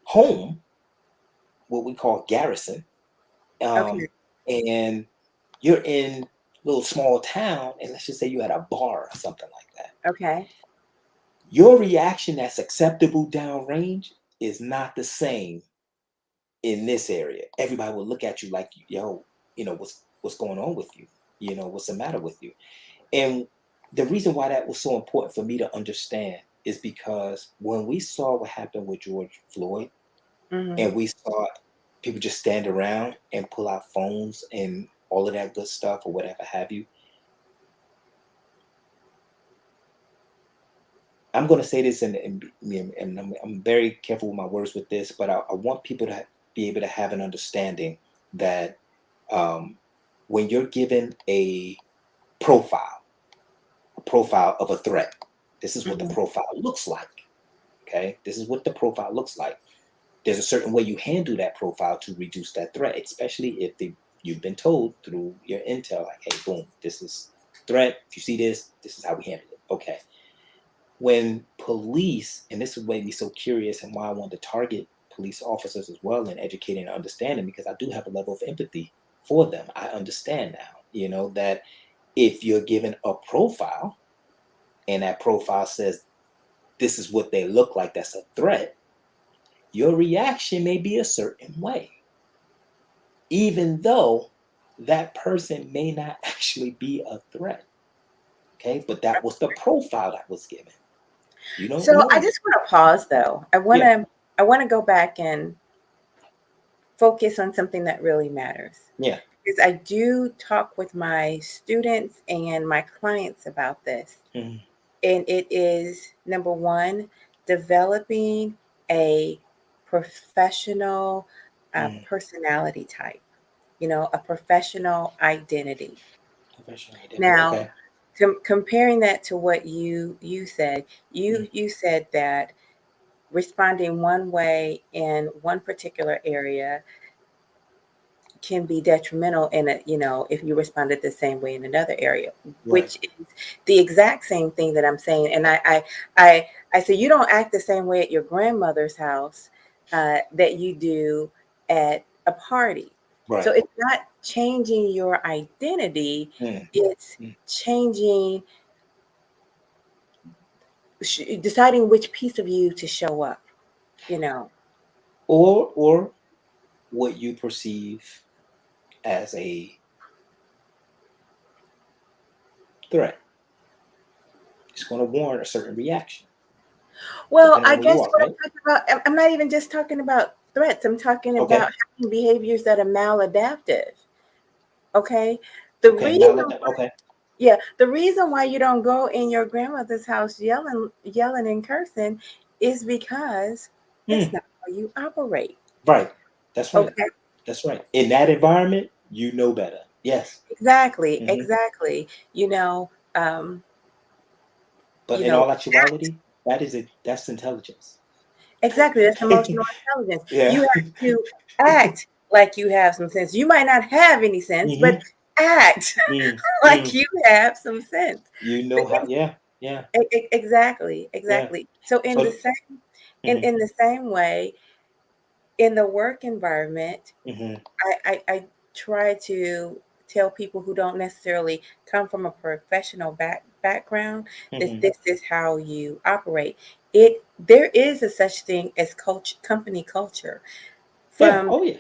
home, what we call garrison, Okay. and you're in a little small town, and let's just say you had a bar or something like that. Okay. Your reaction that's acceptable downrange is not the same in this area. Everybody will look at you like, yo, what's going on with you? What's the matter with you? And the reason why that was so important for me to understand is because when we saw what happened with George Floyd, Mm-hmm. and we saw people just stand around and pull out phones and all of that good stuff or whatever have you, I'm going to say this, and I'm very careful with my words with this, but I want people to be able to have an understanding that when you're given a profile of a threat, this is what the Mm-hmm. profile looks like. Okay, this is what the profile looks like. There's a certain way you handle that profile to reduce that threat, especially if you've been told through your intel, like, hey, boom, this is threat. If you see this, this is how we handle it. Okay. When police, and this is what made me so curious and why I wanted to target police officers as well and educating and understanding, because I do have a level of empathy for them. I understand now, that if you're given a profile and that profile says this is what they look like, that's a threat, your reaction may be a certain way, even though that person may not actually be a threat. Okay, but that was the profile that was given. You don't So I know. just want to pause though. Yeah. I want to go back and focus on something that really matters. Yeah. Because I do talk with my students and my clients about this. Mhm. And it is number one, developing a professional Mhm. personality type, a professional identity. Professional identity. Now, Okay. comparing that to what you said, Mm. you said that responding one way in one particular area can be detrimental in if you responded the same way in another area, Right. which is the exact same thing that I'm saying. And I say you don't act the same way at your grandmother's house that you do at a party. So Right. it's not changing your identity, Mm. it's Mm. changing, deciding which piece of you to show up, you know. Or what you perceive as a threat. It's going to warrant a certain reaction, Well, depending I on where you guess are, what I'm right? talking about, I'm not even just talking about threats. I'm talking Okay. about having behaviors that are maladaptive. Okay. The Okay. reason, Okay. yeah, the reason why you don't go in your grandmother's house yelling and cursing is because that's Mm. not how you operate. Right. That's right. Okay. That's right. In that environment, you know better. Yes. Exactly. Hmm. Exactly. But You in know, all actuality, that is it. That's intelligence. exactly. That's emotional intelligence. Yeah. You have to act like you have some sense. You might not have any sense, but Hmm. act Mm. like Mm. you have some sense. You The know how. Yeah. Yeah. Exactly, Yeah. exactly. So So. in the same way, in the work environment, Hmm. I try to tell people who don't necessarily come from a professional background that Mm-hmm. this is how you operate. There is a such thing as company culture Yeah. from Oh yeah.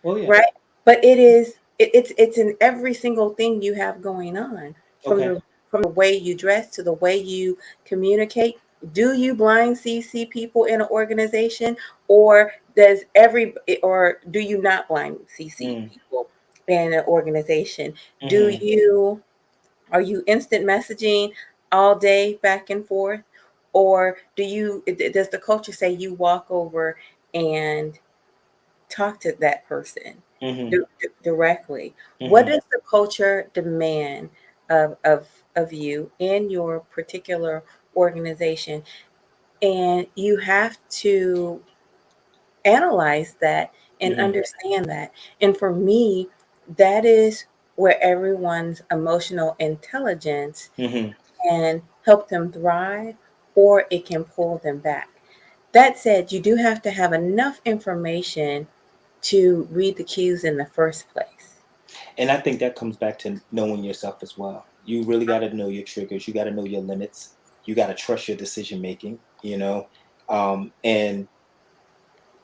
Oh yeah. right, but it's in every single thing you have going on, from Okay. the way you dress to the way you communicate. Do you blind see people in an organization, or do you not blind see Mm. people in an organization? Do Mm-hmm. you Are you instant messaging all day back and forth, or does the culture say you walk over and talk to that person Mm-hmm. directly? What Mm-hmm. does the culture demand of you in your particular organization? And you have to analyze that and Mm-hmm. understand that. And for me, that is where everyone's emotional intelligence Mm-hmm. can help them thrive, or it can pull them back. That said, you do have to have enough information to read the cues in the first place. And I think that comes back to knowing yourself as well. You really got to know your triggers. You got to know your limits. You got to trust your decision making. And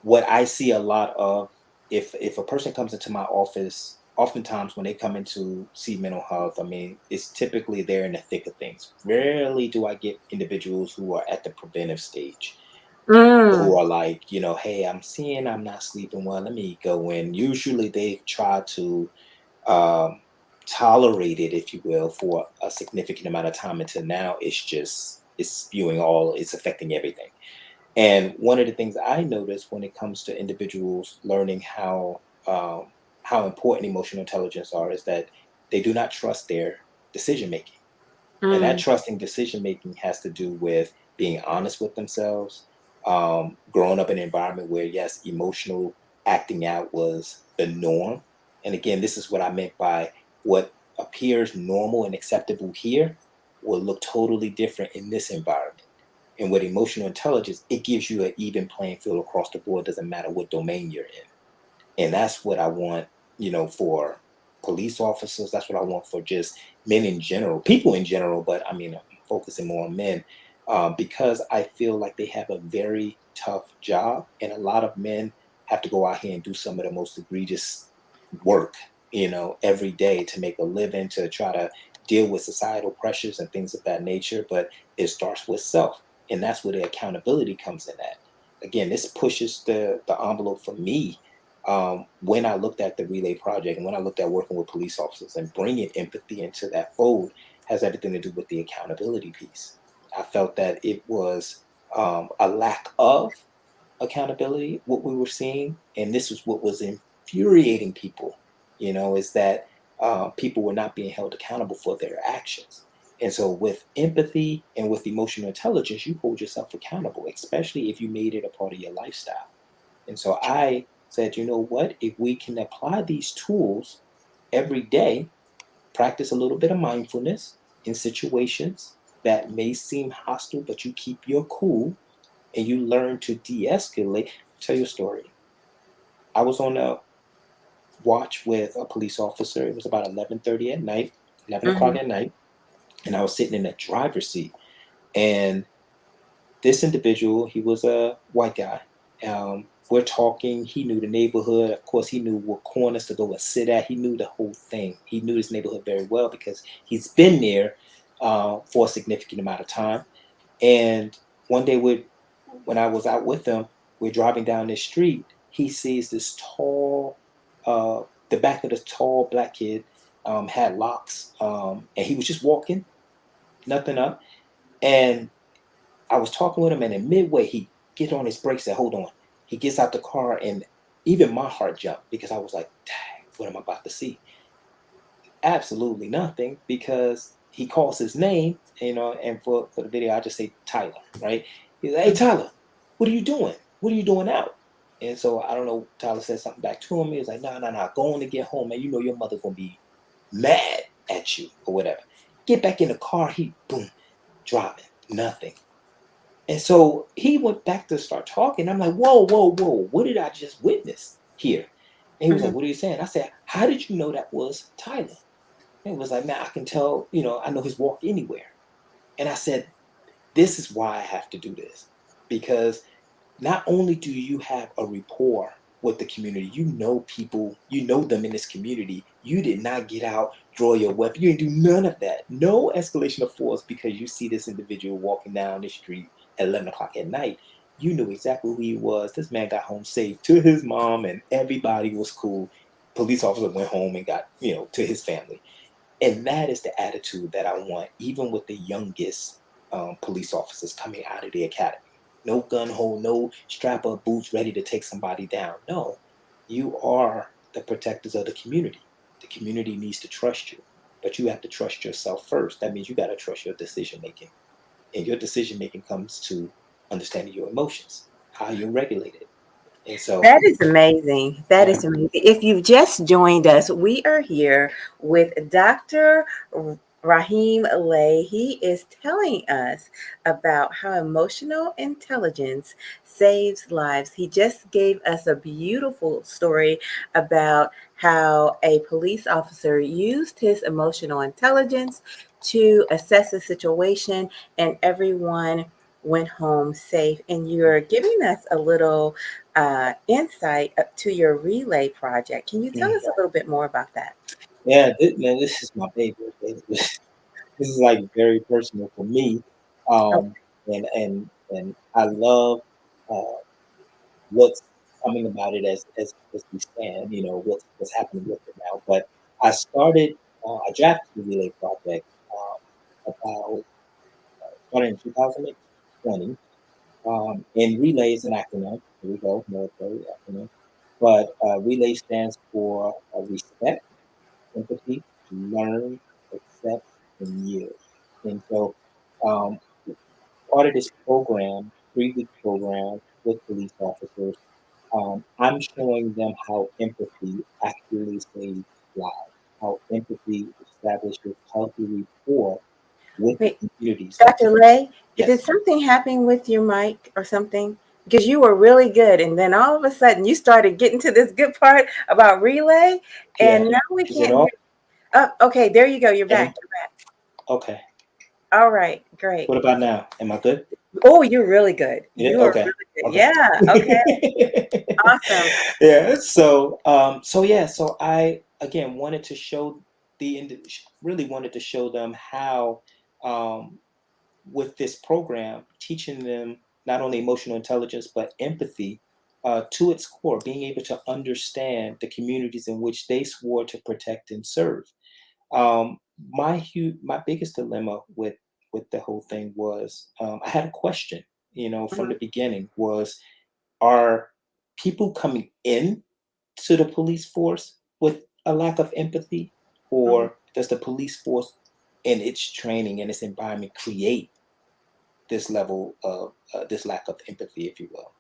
what I see a lot of, if a person comes into my office, oftentimes when they come in to see mental health, I mean, it's typically they're in the thick of things. Rarely do I get individuals who are at the preventive stage, Mm. who are like, hey, I'm seeing I'm not sleeping well. Let me go in. Usually they've tried to um, tolerate it, if you will, for a significant amount of time until now it's spewing it's affecting everything. And one of the things I notice when it comes to individuals learning how important emotional intelligence are is that they do not trust their decision making. And that Mm. trusting decision making has to do with being honest with themselves, growing up in an environment where, yes, emotional acting out was the norm. And again, this is what I meant by what appears normal and acceptable here will look totally different in this environment. And with emotional intelligence, it gives you an even playing field across the board. Doesn't matter what domain you're in. And that's what I want, for police officers. That's what I want for just men in general, people in general. But I mean, I'm focusing more on men, because I feel like they have a very tough job. And a lot of men have to go out here and do some of the most egregious work, every day to make a living, to try to deal with societal pressures and things of that nature. But it starts with self. And that's where the accountability comes in at. Again, this pushes the envelope for me, when I looked at the Relay Project and when I looked at working with police officers and bringing empathy into that fold, has everything to do with the accountability piece. I felt that it was a lack of accountability, what we were seeing. And this was what was infuriating people, is that people were not being held accountable for their actions. And so, with empathy and with emotional intelligence, you hold yourself accountable, especially if you made it a part of your lifestyle. And so I said, you know what? If we can apply these tools every day, practice a little bit of mindfulness in situations that may seem hostile, but you keep your cool and you learn to de escalate. Tell you a story. I was on a watch with a police officer. It was about 11:30 at night, 11 o'clock Mhm. at night, and I was sitting in the driver's seat. And this individual, he was a white guy. We're talking. He knew the neighborhood. Of course, he knew what corners to go and sit at. He knew the whole thing. He knew his neighborhood very well because he's been there for a significant amount of time. And one day, when I was out with him, we're driving down this street. He sees this tall, the back of this tall black kid, had locks, and he was just walking, nothing up. And I was talking with him, and in midway, he gets on his brakes and hold on. He gets out the car, and even my heart jumped because I was like, "Dang, what am I about to see?" Absolutely nothing, because he calls his name, and for the video, I just say Tyler, right? He's like, "Hey, Mhm. Tyler, what are you doing? What are you doing out?" And so I don't know. Tyler said something back to him. He was like, "No, no, no, go on and get home, man. You know your mother gonna be mad at you or whatever." Get back in the car. He boom, driving, nothing. And so he went back to start talking. I'm like, whoa, whoa, whoa, what did I just witness here? And he was like, Mhm. what are you saying? I said, how did you know that was Tyler? And he was like, man, I can tell, I know his walk anywhere. And I said, this is why I have to do this. Because not only do you have a rapport with the community, you know people, you know them in this community. You did not get out, draw your weapon. You didn't do none of that. No escalation of force because you see this individual walking down the street at 11 o'clock at night. You knew exactly who he was. This man got home safe to his mom and everybody was cool. Police officer went home and got, to his family. And that is the attitude that I want, even with the youngest police officers coming out of the academy. No gun hold, no strap up boots ready to take somebody down. No, you are the protectors of the community. The community needs to trust you, but you have to trust yourself first. That means you got to trust your decision making. And your decision making comes to understanding your emotions, how you're regulated. And so, That is amazing. That yeah. is amazing. If you've just joined us, we are here with Dr. Rahim Alay. He is telling us about how emotional intelligence saves lives. He just gave us a beautiful story about how a police officer used his emotional intelligence to assess a situation and everyone went home safe. And you're giving us a little insight to your relay project. Can you tell Mm. us a little bit more about that? Yeah, man, this is my baby. This is like very personal for me, Okay. and I love uh, what's coming about it as we stand. What's happening with it now. But I started, I drafted the relay project about started in 2020. And relay is an acronym. Here we go, military acronym. But relay stands for respect, empathy, learn, accept, and yield. And so um, part of this program, 3 week program with police officers, I'm showing them how empathy actually saves lives, how empathy establishes healthy rapport with the Wait, communities that Dr. Lay, did yes, something happen with your mic or something? Because you were really good, and then all of a sudden you started getting to this good part about relay, yeah. and now we Is it can't off? hear. Oh, okay, there you go. You're And back. You're back. okay. All right, great. What about now? Am I good? Oh, you're really good. You are Okay. really good. Okay. Yeah. Okay. Awesome. Yeah. So I again wanted to show really wanted to show them how um, with this program, teaching them not only emotional intelligence but empathy to its core, being able to understand the communities in which they swore to protect and serve. Um, my biggest dilemma with the whole thing was I had a question. From the Mhm, beginning was are people coming in to the police force with a lack of empathy, mhm. or does the police force and its training and its environment create this level of this lack of empathy, if you will?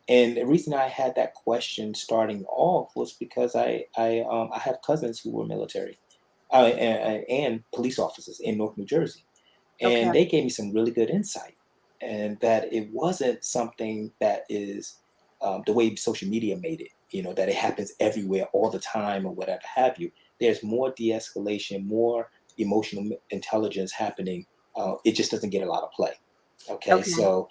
And the reason I had that question starting off was because I have cousins who were military and police officers in North New Jersey, Okay. and they gave me some really good insight, and that it wasn't something that is the way social media made it. That it happens everywhere all the time or whatever have you. There's more de-escalation, more emotional intelligence happening. It just doesn't get a lot of play. Okay, Okay. so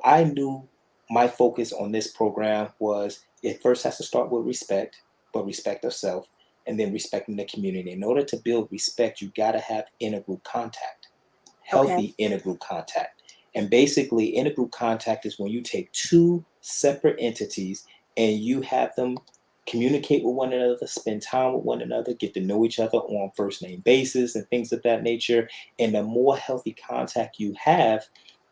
I knew my focus on this program was it first has to start with respect, but respect of self, and then respecting the community. In order to build respect, you got to have intergroup contact, Okay. healthy intergroup contact. And basically, intergroup contact is when you take two separate entities and you have them communicate with one another, spend time with one another, get to know each other on first name basis and things of that nature. And the more healthy contact you have,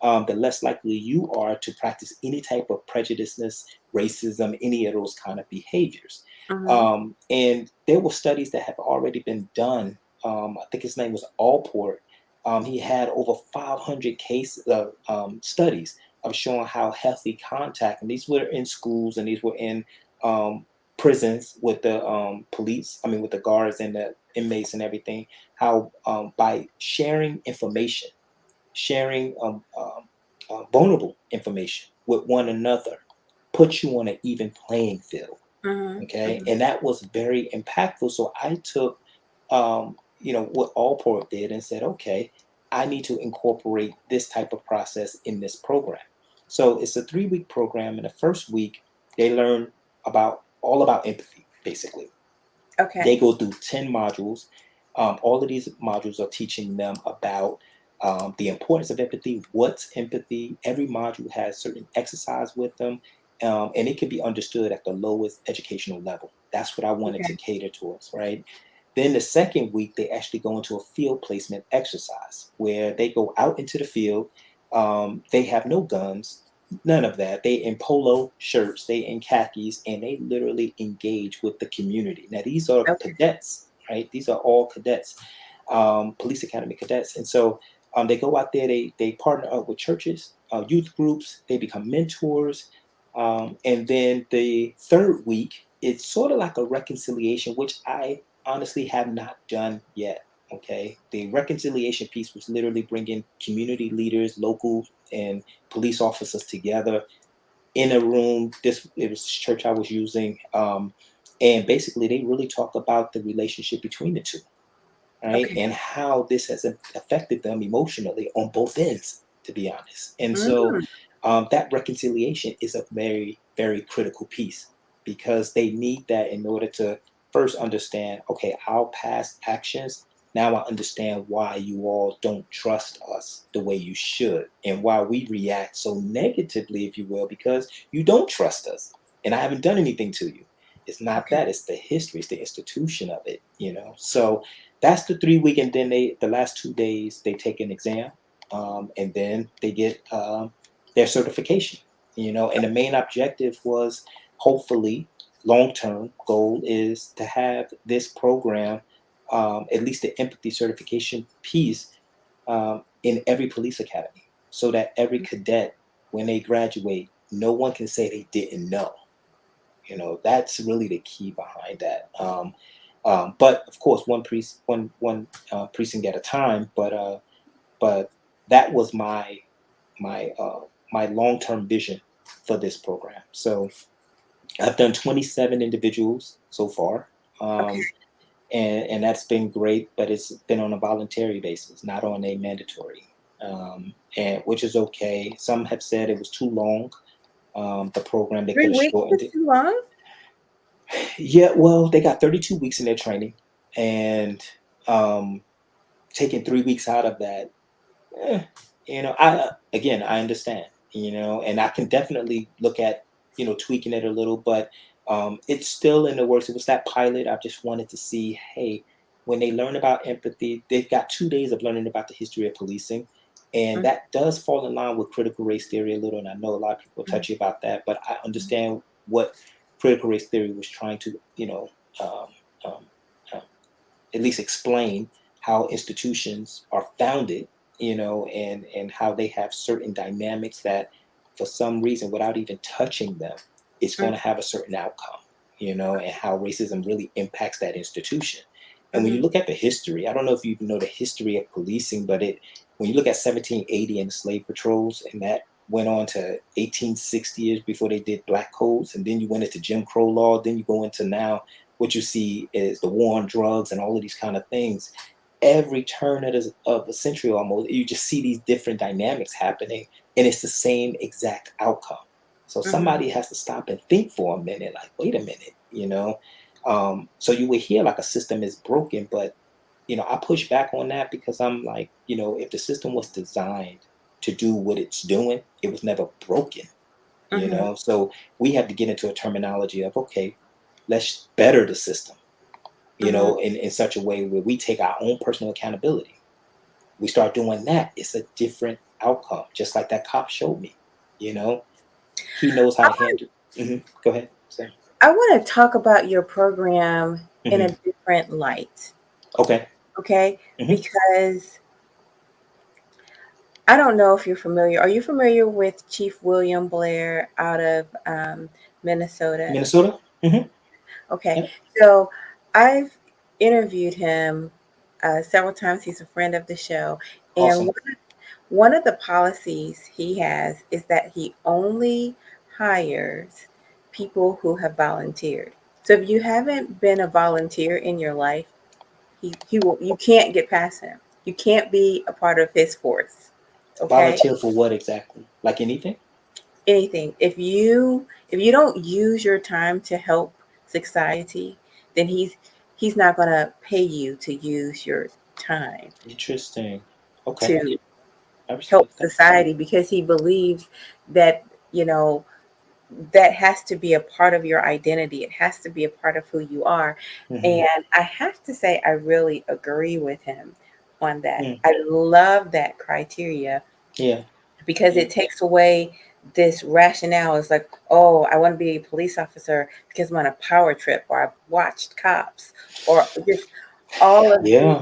the less likely you are to practice any type of prejudiceness, racism, any of those kind of behaviors. Mhm. And there were studies that have already been done. I think his name was Allport. He had over 500 studies of showing how healthy contact, and these were in schools and these were in um, prisons with the police, I mean, with the guards and the inmates and everything, how by sharing information, sharing vulnerable information with one another, puts you on an even playing field. Okay. And that was very impactful. So I took, what Allport did and said, okay, I need to incorporate this type of process in this program. So it's a 3-week program. In the first week, they learn all about empathy, basically. Okay. They go through 10 modules. All of these modules are teaching them about the importance of empathy, what's empathy. Every module has certain exercise with them, and it can be understood at the lowest educational level. That's what I wanted to cater towards, right? Then the second week, they actually go into a field placement exercise where they go out into the field. They have no guns, none of that. They in polo shirts, they in khakis, and they literally engage with the community. Now, these are cadets, right? These are all cadets, police academy cadets. And so they go out there, they partner up with churches, youth groups, they become mentors. And then the third week, it's sort of like a reconciliation, which I honestly have not done yet. Okay. The reconciliation piece was literally bringing community leaders, local and police officers together in a room. It was church I was using. And basically they really talk about the relationship between the two, right? And how this has affected them emotionally on both ends, to be honest. And so that reconciliation is a very, very critical piece because they need that in order to first understand, okay, our past actions. Now I understand why you all don't trust us the way you should and why we react so negatively, if you will, because you don't trust us and I haven't done anything to you. It's not that, it's the history, it's the institution of it, So that's the 3-week, and then the last 2 days they take an exam, and then they get their certification. And the main objective was hopefully long-term goal is to have this program, at least the empathy certification piece, in every police academy, so that every cadet, when they graduate, no one can say they didn't know. That's really the key behind that. But of course, one precinct at a time. But that was my long-term vision for this program. So I've done 27 individuals so far, and that's been great. But it's been on a voluntary basis, not on a mandatory, and which is okay. Some have said it was too long. The program they 3 could have weeks shortened is it. too long? Yeah, well, they got 32 weeks in their training, and taking 3 weeks out of that, I understand, and I can definitely look at, tweaking it a little, but it's still in the works. It was that pilot. I just wanted to see, hey, when they learn about empathy, they've got 2 days of learning about the history of policing. And that does fall in line with critical race theory a little. And I know a lot of people are touchy about that, but I understand what critical race theory was trying to, um, um, um, at least explain how institutions are founded, and how they have certain dynamics that for some reason, without even touching them, it's going to have a certain outcome, and how racism really impacts that institution. And when you look at the history, I don't know if you even know the history of policing, but when you look at 1780 and the slave patrols, and that went on to 1860s before they did black codes, and then you went into Jim Crow law, then you go into now what you see is the war on drugs and all of these kind of things. Every turn of a century almost, you just see these different dynamics happening, and it's the same exact outcome. So somebody has to stop and think for a minute, like, wait a minute. So you would hear like a system is broken, but I push back on that because I'm like, if the system was designed to do what it's doing, it was never broken. So we have to get into a terminology of, okay, let's better the system, in such a way where we take our own personal accountability. We start doing that, it's a different outcome, just like that cop showed me. He knows how to handle. Go ahead, Sam. I want to talk about your program in a hmm different light. Okay. Okay? hmm Because I don't know if you're familiar. Are you familiar with Chief William Blair out of Minnesota? Minnesota. Okay. Yep. So I've interviewed him several times. He's a friend of the show. And Awesome. one of the policies he has is that he only hires people who have volunteered. So if you haven't been a volunteer in your life, he will, you can't get past him. You can't be a part of his force. Okay? Volunteer for what exactly? Like anything? Anything. If you don't use your time to help society, then he's not going to pay you to use your time Interesting. Okay. to I help respect that. society, because he believes that, you know, that has to be a part of your identity. It has to be a part of who you are. Mm-hmm. And I have to say, I really agree with him on that. Mm. I love that criteria, Yeah. because Yeah. it takes away this rationale. It's like, oh, I want to be a police officer because I'm on a power trip, or I've watched Cops, or just all of these, Yeah.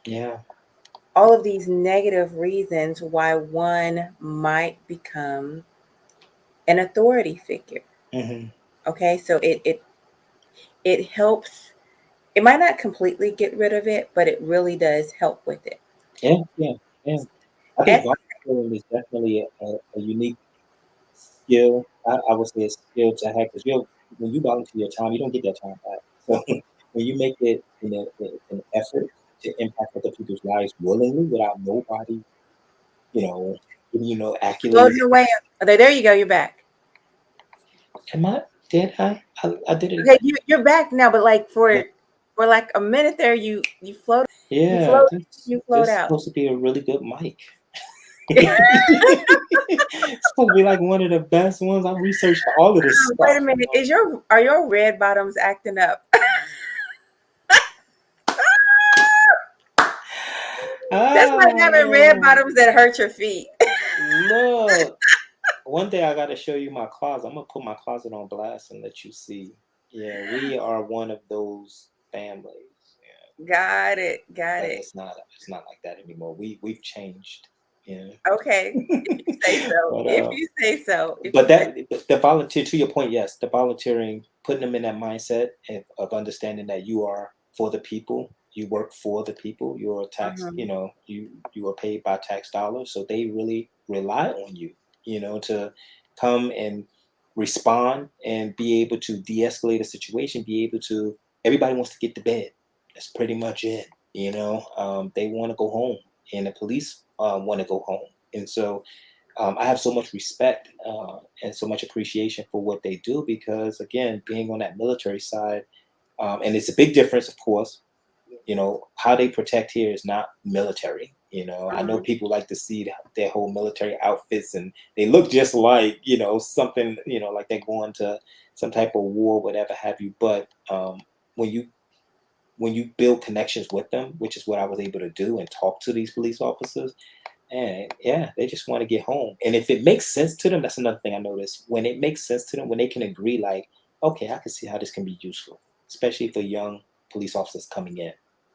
Yeah. all of these negative reasons why one might become an authority figure. Mm-hmm. Okay, so it helps. It might not completely get rid of it, but it really does help with it. Yeah. Yeah. Yeah. I think And volunteering is definitely a unique skill. I would say a skill to have, because when you volunteer your time, you don't get that time back. So when you make it an effort to impact other people's lives willingly without nobody, you know, giving you no well, accolades. no way. There you go. You're back. Am I? Did I did it Okay, again. you're back now. But like Yeah. for like a minute there, you float, you Yeah. float, This you float this is out. supposed to be a really good mic. It's supposed to be like one of the best ones. I've researched all of this Wait a stuff. minute. Are your red bottoms acting up? That's like having red Ah, bottoms that hurt your feet. look. One day I got to show you my closet. I'm gonna put my closet on blast and let you see. Yeah, we are one of those families. Yeah, Got it. Got but it. it's not like that anymore. We've changed. Yeah. Okay. If you say so. but If uh, you say so. If but you say the volunteer, to your point, yes, the volunteering, putting them in that mindset of understanding that you are for the people. You work for the people. You're a tax. Mhm. You are paid by tax dollars, so they really rely on you. To come and respond and be able to de-escalate a situation. Be able to. Everybody wants to get to bed. That's pretty much it. They want to go home, and the police want to go home, and so I have so much respect and so much appreciation for what they do, because, again, being on that military side, and it's a big difference, of course. How they protect here is not military. I know Mhm. people like to see their whole military outfits, and they look just like, something, like they're going to some type of war, whatever have you. But when you when you build connections with them, which is what I was able to do, and talk to these police officers, and yeah, they just want to get home. And if it makes sense to them, that's another thing I noticed. When it makes sense to them, when they can agree, like, okay, I can see how this can be useful, especially for young police officers coming in,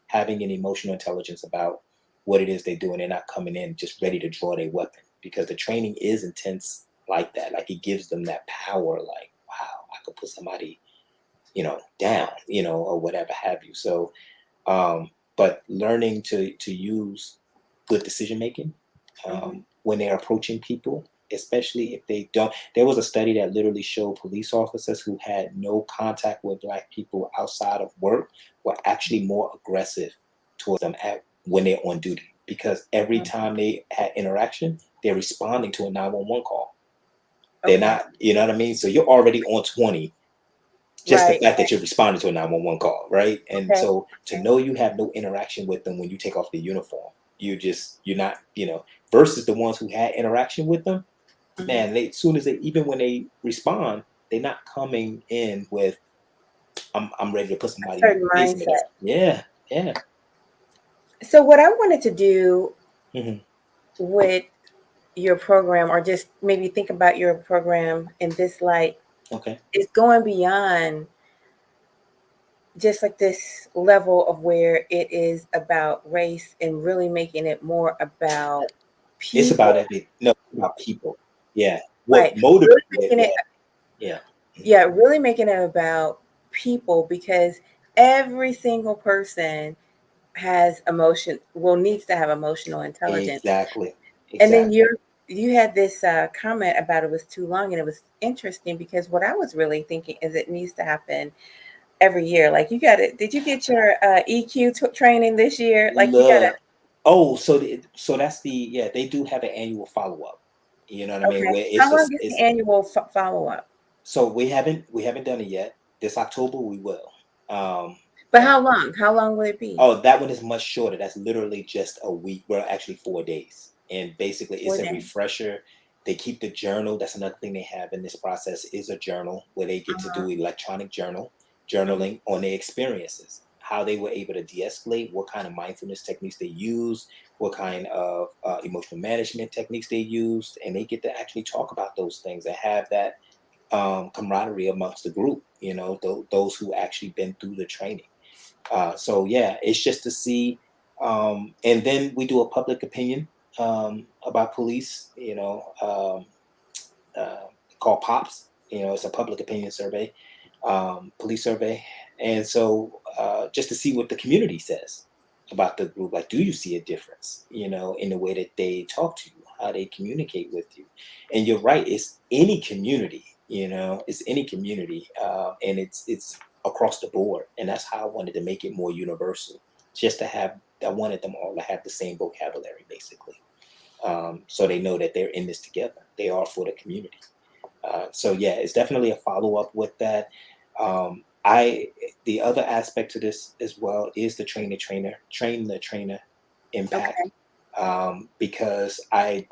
having an emotional intelligence about what it is they do, and they're not coming in just ready to draw their weapon, because the training is intense like that. Like, it gives them that power, like, wow, I could put somebody, down, or whatever have you. So, but learning to use good decision making Mhm. when they're approaching people, especially if they don't. There was a study that literally showed police officers who had no contact with Black people outside of work were actually more aggressive towards them when they're on duty, because every Mhm. time they had interaction, they're responding to a 911 call. They're Okay. not, you know what I mean? So you're already on 20, just the Right. fact that you're responding to a 911 call, right? And Okay. so to know you have no interaction with them when you take off the uniform, you're not, versus the ones who had interaction with them, Mhm. man, they, as soon as even when they respond, they're not coming in with, I'm ready to put somebody in Certain the basement. mindset. Yeah, yeah. So what I wanted to do Hmm. with your program, or just maybe think about your program in this light, Okay. is going beyond just like this level of where it is about race, and really making it more about It's about people. no, it's about people. Yeah. What Right. motivated Really it? making it, Yeah. Yeah. yeah, really making it about people, because every single person has emotion, well, needs to have emotional intelligence. Exactly. And then Exactly. you had this comment about it was too long, and it was interesting because what I was really thinking is it needs to happen every year. Like you got it. Did you get your EQ training this year? Like you got to. Look, oh, so that's yeah, they do have an annual follow up. You know what I mean? Okay. Where it's How long just is the it's annual follow up? so we haven't done it yet. This October we will. Um, But and how long? How long will it be? oh, that one is much shorter. That's literally just a week. Well, actually 4 days. And basically it's Four a days. refresher. They keep the journal. That's another thing they have in this process is a journal where they get to Uh-huh. do electronic Mhm. journaling on their experiences, how they were able to de-escalate, what kind of mindfulness techniques they used, what kind of emotional management techniques they used, and they get to actually talk about those things and have that camaraderie amongst the group. Those who actually been through the training. So yeah, it's just to see, and then we do a public opinion about police. Uh, called POPs. It's a public opinion survey, police survey, and so just to see what the community says about the group. Like, do you see a difference? In the way that they talk to you, how they communicate with you? And you're right. It's any community. It's any community, and it's across the board. And that's how I wanted to make it more universal. Just to have, I wanted them all to have the same vocabulary, basically. So they know that they're in this together. They are for the community. So yeah, it's definitely a follow up with that. I The other aspect to this as well is the train the trainer impact, Okay. because I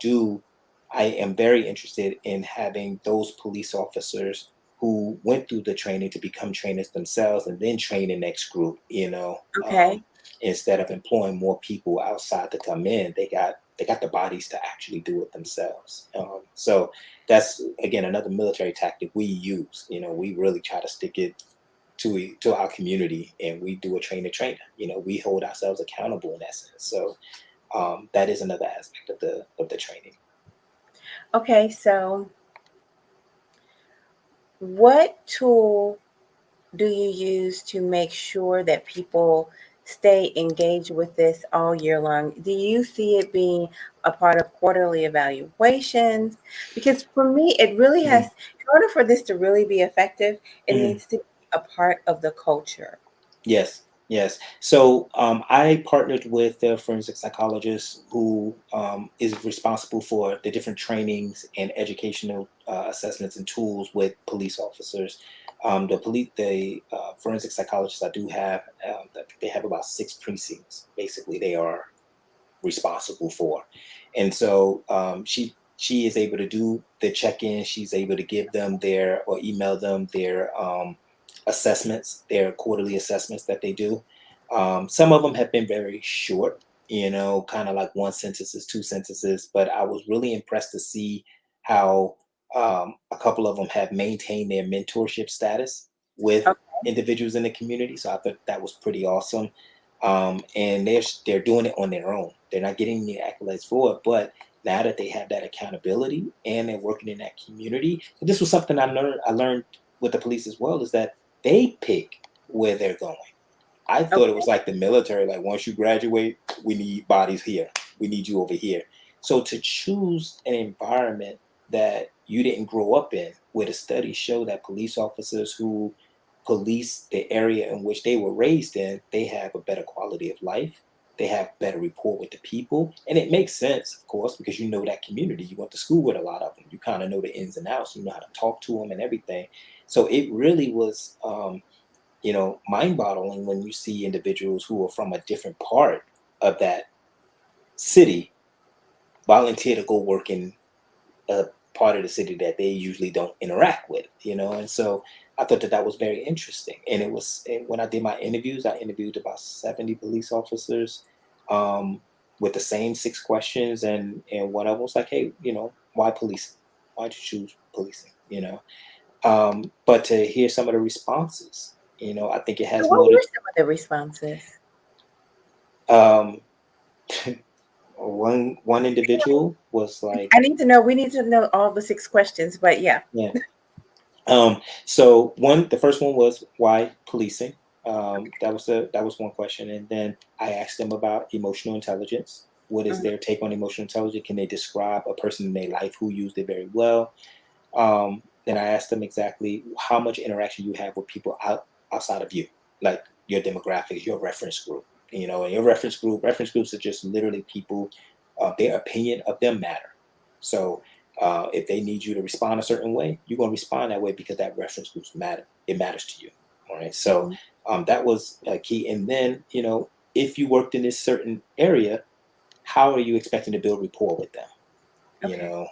am very interested in having those police officers who went through the training to become trainers themselves and then train the next group. Okay. Instead of employing more people outside to come in, they got the bodies to actually do it themselves. So that's again another military tactic we use. We really try to stick it to our community, and we do a trainer. We hold ourselves accountable in that sense. So that is another aspect of the training. Okay. So, what tool do you use to make sure that people stay engaged with this all year long? Do you see it being a part of quarterly evaluations? Because for me, it really has, Mhm, in order for this to really be effective, it mhm. needs to be a part of the culture. Yes, yes. So I partnered with a forensic psychologist who is responsible for the different trainings and educational assessments and tools with police officers. The forensic psychologists I do have, they have about 6 precincts. Basically, they are responsible for. And so she is able to do the check-in. She's able to give them their or email them their assessments, their quarterly assessments that they do. Some of them have been very short, kind of like one sentences, two sentences. But I was really impressed to see how a couple of them have maintained their mentorship status with Okay. individuals in the community. So I thought that was pretty awesome. And they're doing it on their own. They're not getting the accolades for it, but now that they have that accountability and they're working in that community, this was something I learned with the police as well, is that they pick where they're going. I thought it Okay. was like the military, like once you graduate, we need bodies here. We need you over here. So to choose an environment that you didn't grow up in, where the studies show that police officers who police the area in which they were raised in, they have a better quality of life. They have better rapport with the people. And it makes sense, of course, because you know that community. You went to school with a lot of them. You kind of know the ins and outs. You know how to talk to them and everything. So it really was mind-boggling when you see individuals who are from a different part of that city volunteer to go work in a part of the city that they usually don't interact with. And so I thought that was very interesting. And when I did my interviews, I interviewed about 70 police officers, with the same 6 questions, and one of them was like, hey, why policing? Why'd you choose policing? But to hear some of the responses, I think it So, has what more to. were some of the responses? Um, one individual was like, I need to know. We need to know all the 6 questions, but yeah. yeah. So the first one was why policing. That was one question, and then I asked them about emotional intelligence, What is their take on emotional intelligence? Can they describe a person in their life who used it very well? Then I asked them exactly how much interaction you have with people outside of you, like your demographics, your reference group. You know, and your reference groups are just literally people, their opinion of them matter. So if they need you to respond a certain way, you're going to respond that way because that reference groups matter. It matters to you. All right. So that was key. And then, you know, if you worked in this certain area, how are you expecting to build rapport with them? You know,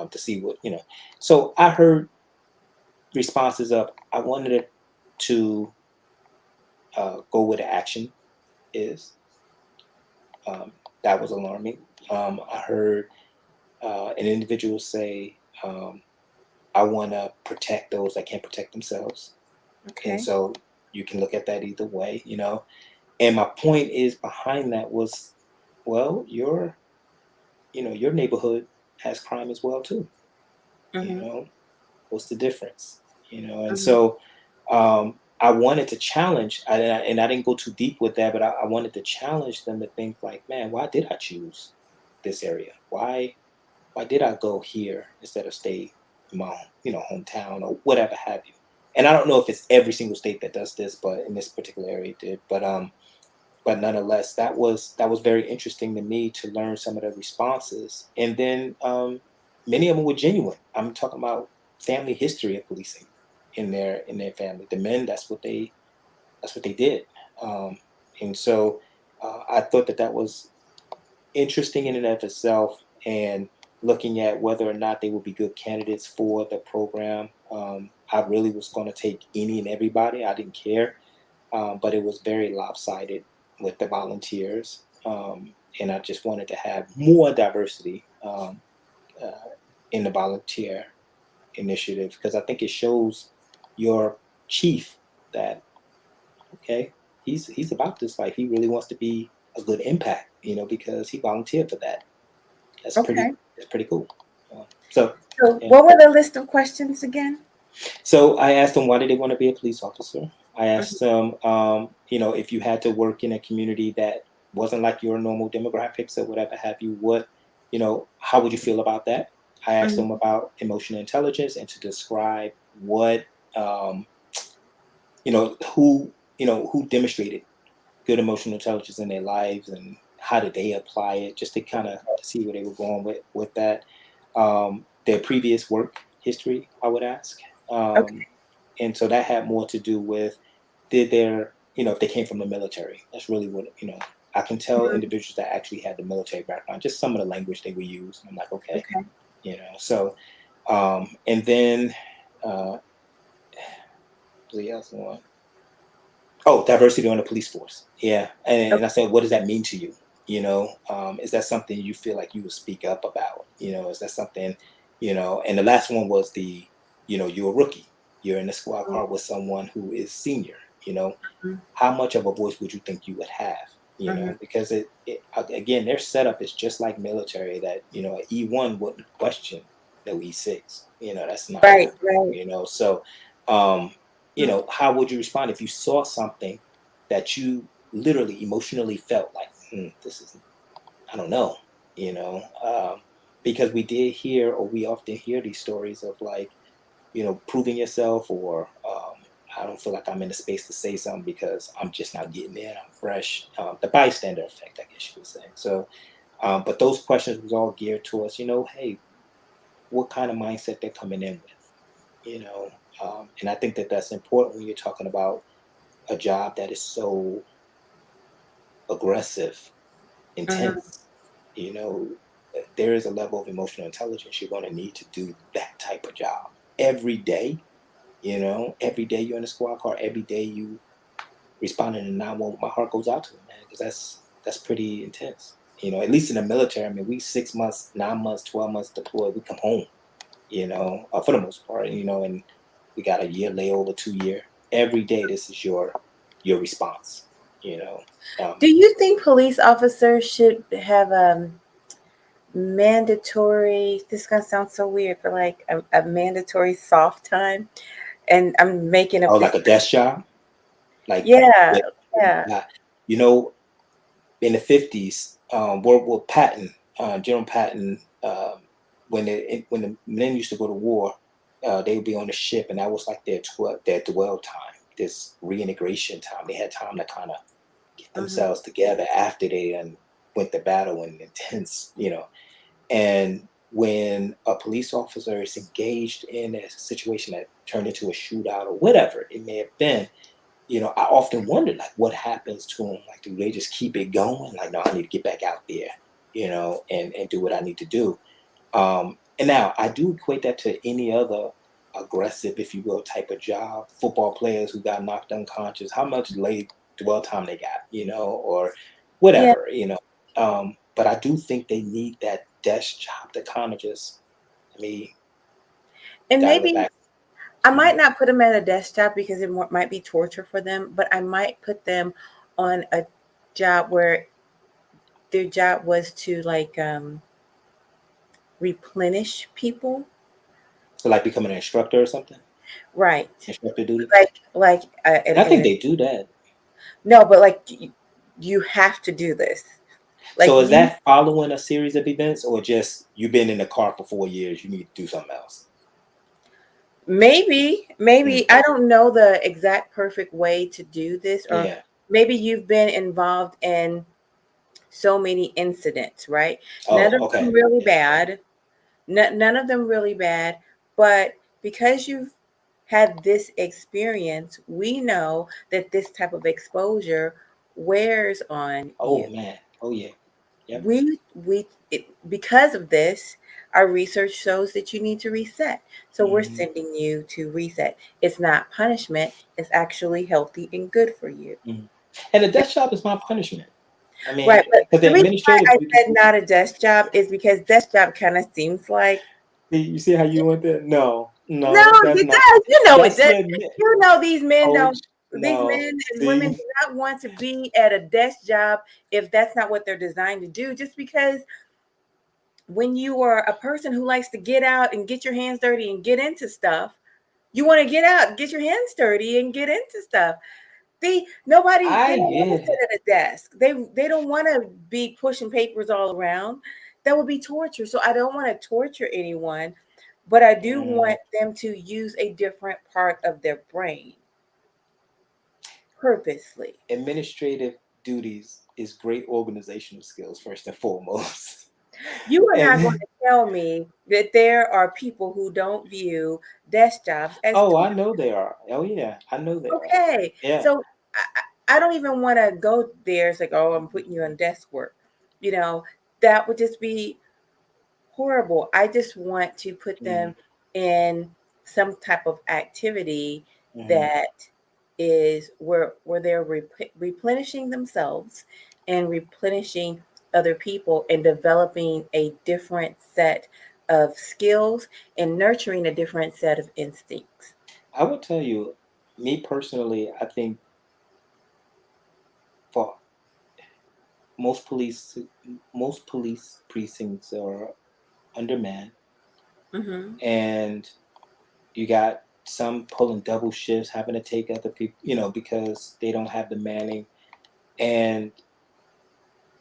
to see what, you know. So I heard responses of, I wanted it to go where the action is. That was alarming. I heard an individual say, I want to protect those that can't protect themselves. And so you can look at that either way, you know. And my point is behind that was, well, your neighborhood has crime as well too. You know, what's the difference? You know, and so I wanted to challenge, and I didn't go too deep with that, but I wanted to challenge them to think like, man, why did I choose this area? Why did I go here instead of stay in my hometown or whatever have you? And I don't know if it's every single state that does this, but in this particular area it did. But nonetheless, that was very interesting to me to learn some of the responses, and then many of them were genuine. I'm talking about family history of policing in their family. The men, that's what they did, and so I thought that was interesting in and of itself, and looking at whether or not they would be good candidates for the program. I really was going to take any and everybody. I didn't care, but it was very lopsided with the volunteers, and I just wanted to have more diversity in the volunteer initiative, because I think it shows your chief that, okay, he's about this life. He really wants to be a good impact, you know, because he volunteered for that. That's pretty cool. So what were the list of questions again? So I asked them, why did they want to be a police officer? I asked them, you know, if you had to work in a community that wasn't like your normal demographics or whatever have you, what, you know, how would you feel about that? I asked them about emotional intelligence and to describe what, who demonstrated good emotional intelligence in their lives and how did they apply it, just to kind of see where they were going with that. Their previous work history, I would ask. And so that had more to do with, if they came from the military. That's really what, I can tell individuals that actually had the military background, just some of the language they would use. I'm like, okay. So, and then, the other one. Oh, diversity on the police force. Yeah. And I said, what does that mean to you? Is that something you feel like you would speak up about? Is that something, and the last one was you're a rookie. You're in the squad car with someone who is senior, how much of a voice would you think you would have? Because it again, their setup is just like military, that, an E1 wouldn't question no E6. That's not right. So how would you respond if you saw something that you literally emotionally felt like, this is, I don't know, because we often hear these stories of like, proving yourself, or I don't feel like I'm in the space to say something because I'm just not getting in, I'm fresh. The bystander effect, I guess you could say. So, but those questions was all geared towards, hey, what kind of mindset they're coming in with, and I think that that's important when you're talking about a job that is so aggressive, intense. There is a level of emotional intelligence you're going to need to do that type of job every day. Every day you're in a squad car, every day you responding to 911, my heart goes out to it, man, because that's pretty intense. At least in the military, I mean, we 6 months, 9 months, 12 months deployed, we come home, for the most part, and we got a year layover, 2 year. Every day, this is your response. Do you think police officers should have mandatory? This is gonna sound so weird, but like a mandatory soft time. And I'm making up. Like a desk job, like yeah. in the 50s, Patton, General Patton, when the men used to go to war, they would be on the ship, and that was like their dwell time, this reintegration time. They had time to kind of get themselves together after they went to battle and intense, And when a police officer is engaged in a situation that turned into a shootout or whatever it may have been, I often wondered, like, what happens to them? Like, do they just keep it going? Like, no, I need to get back out there, and do what I need to do. And now I do equate that to any other aggressive, if you will, type of job. Football players who got knocked unconscious, how much late dwell time they got, or Yeah. whatever. But I do think they need that desk job to kind of just, I mean, And dial it maybe back. I might not put them at a desk job because it might be torture for them, but I might put them on a job where their job was to like replenish people. So, like becoming an instructor or something, Right. instructor duty. Like And I think they do that. no, but like you have to do this. Like So is you that following a series of events, or just you've been in the car for 4 years, you need to do something else? maybe Mm, I don't know the exact perfect way to do this, or yeah. maybe you've been involved in so many incidents, right? None Oh, of them okay. really Yeah. bad. None of them really bad, but because you've had this experience, we know that this type of exposure wears on you. Oh man. Oh yeah. Yep. Because of this, our research shows that you need to reset. So we're Hmm. sending you to reset. It's not punishment, it's actually healthy and good for you. Hmm. And the desk job is my punishment. I mean, Right. But because the the reason why administrative I duties. said not a desk job is because desk job kind of seems like, You see how you went there? No, no, no, that's it not. does. You know it That's does. the You know these men coach. don't. These No, men and women see, do not want to be at a desk job if that's not what they're designed to do. Just because when you are a person who likes to get out and get your hands dirty and get into stuff, you want to get out, get your hands dirty, and get into stuff. They I don't want to get sit it. at a desk. They don't want to be pushing papers all around. That would be torture. So I don't want to torture anyone, but I do Mm, want them to use a different part of their brain purposely. administrative duties is great organizational skills first and foremost. You are not going And to tell me that there are people who don't view desk jobs as oh, I torture. know they are. Oh yeah, I know they are. Okay, Yeah. so I don't even want to go there. It's like, oh, I'm putting you on desk work. You know, that would just be horrible. I just want to put Mm, them in some type of activity hmm. that is where they're replenishing themselves and replenishing other people and developing a different set of skills and nurturing a different set of instincts. I would tell you, me personally, I think for most police most police precincts are undermanned, Hmm. and you got some pulling double shifts, having to take other people, because they don't have the manning. And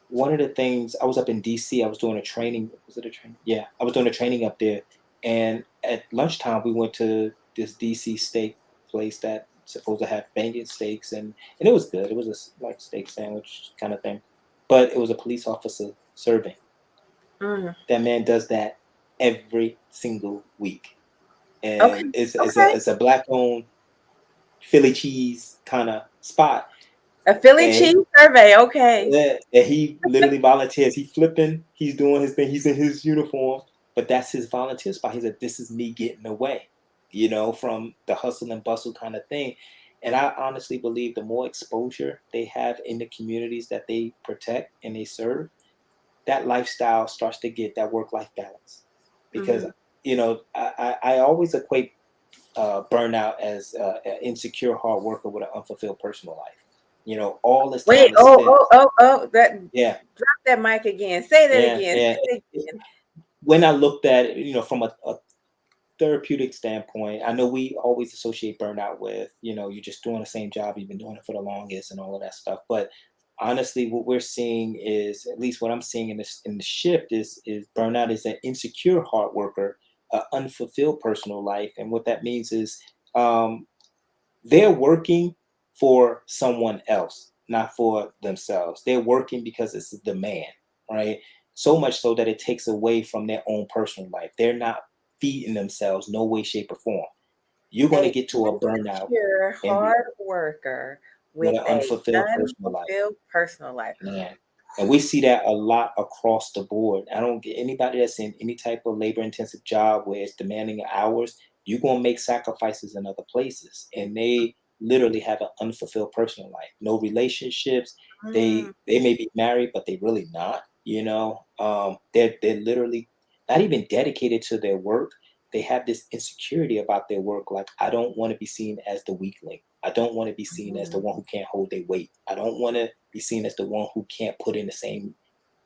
one of the things, I was up in DC, I was doing a training. Was it a training? Yeah, I was doing a training up there. And at lunchtime, we went to this DC steak place that supposed to have banging steaks, and it was good. It was like steak sandwich kind of thing, but it was a police officer serving. Mm. That man does that every single week, Okay. and Okay. it's a black owned Philly cheese kind of spot, A Philly and cheese survey. Okay. yeah, and he literally volunteers. He flipping. He's doing his thing. He's in his uniform, but that's his volunteer spot. He said, "This is me getting away," from the hustle and bustle kind of thing. And I honestly believe the more exposure they have in the communities that they protect and they serve, that lifestyle starts to get that work-life balance. Because Hmm. I always equate burnout as an insecure hard worker with an unfulfilled personal life. All this Wait. time is spent. That Yeah, drop that mic again. Say that yeah, again. yeah. Say it again. When I looked at it, from a therapeutic standpoint, I know we always associate burnout with, you're just doing the same job, you've been doing it for the longest and all of that stuff. But honestly, what we're seeing is, at least what I'm seeing in the shift is burnout is an insecure hard worker, an unfulfilled personal life, and what that means is um, they're working for someone else, not for themselves. They're working because it's a demand, right? So much so that it takes away from their own personal life. They're not feeding themselves, no way, shape, or form. You're going to A get to a burnout insecure and hard worker with with an a unfulfilled personal life. unfulfilled personal life. Man. And we see that a lot across the board. I don't get anybody that's in any type of labor intensive job where it's demanding hours, you're going to make sacrifices in other places. And they literally have an unfulfilled personal life. No relationships. Mm, They may be married, but they really not, you know. They're literally not even dedicated to their work. They have this insecurity about their work. Like, I don't want to be seen as the weakling. I don't want to be seen as the mhm. one who can't hold their weight. I don't want to be seen as the one who can't put in the same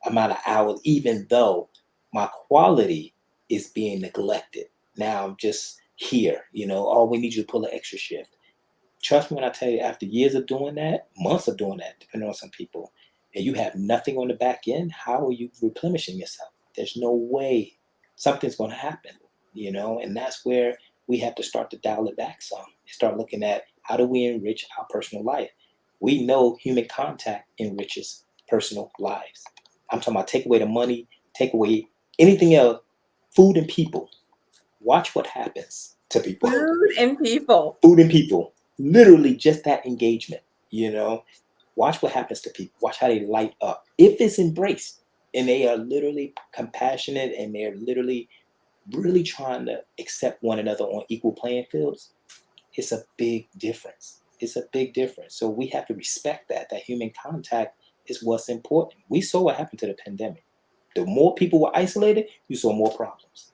amount of hours, even though my quality is being neglected. Now I'm just here, oh, we need you to pull an extra shift. Trust me when I tell you, after years of doing that, months of doing that, depending on some people, and you have nothing on the back end, how are you replenishing yourself? There's no way something's going to happen, and that's where we have to start to dial it back some and start looking at how do we enrich our personal life. We know human contact enriches personal lives. I'm talking about take away the money, take away anything else, food and people. Watch what happens to people. Food and people. Food and people. Literally just that engagement, you know. Watch what happens to people. Watch how they light up. If it's embraced and they are literally compassionate and they're literally really trying to accept one another on equal playing fields, it's a big difference. It's a big difference. So we have to respect that human contact is what's important. We saw what happened to the pandemic. The more people were isolated, you saw more problems.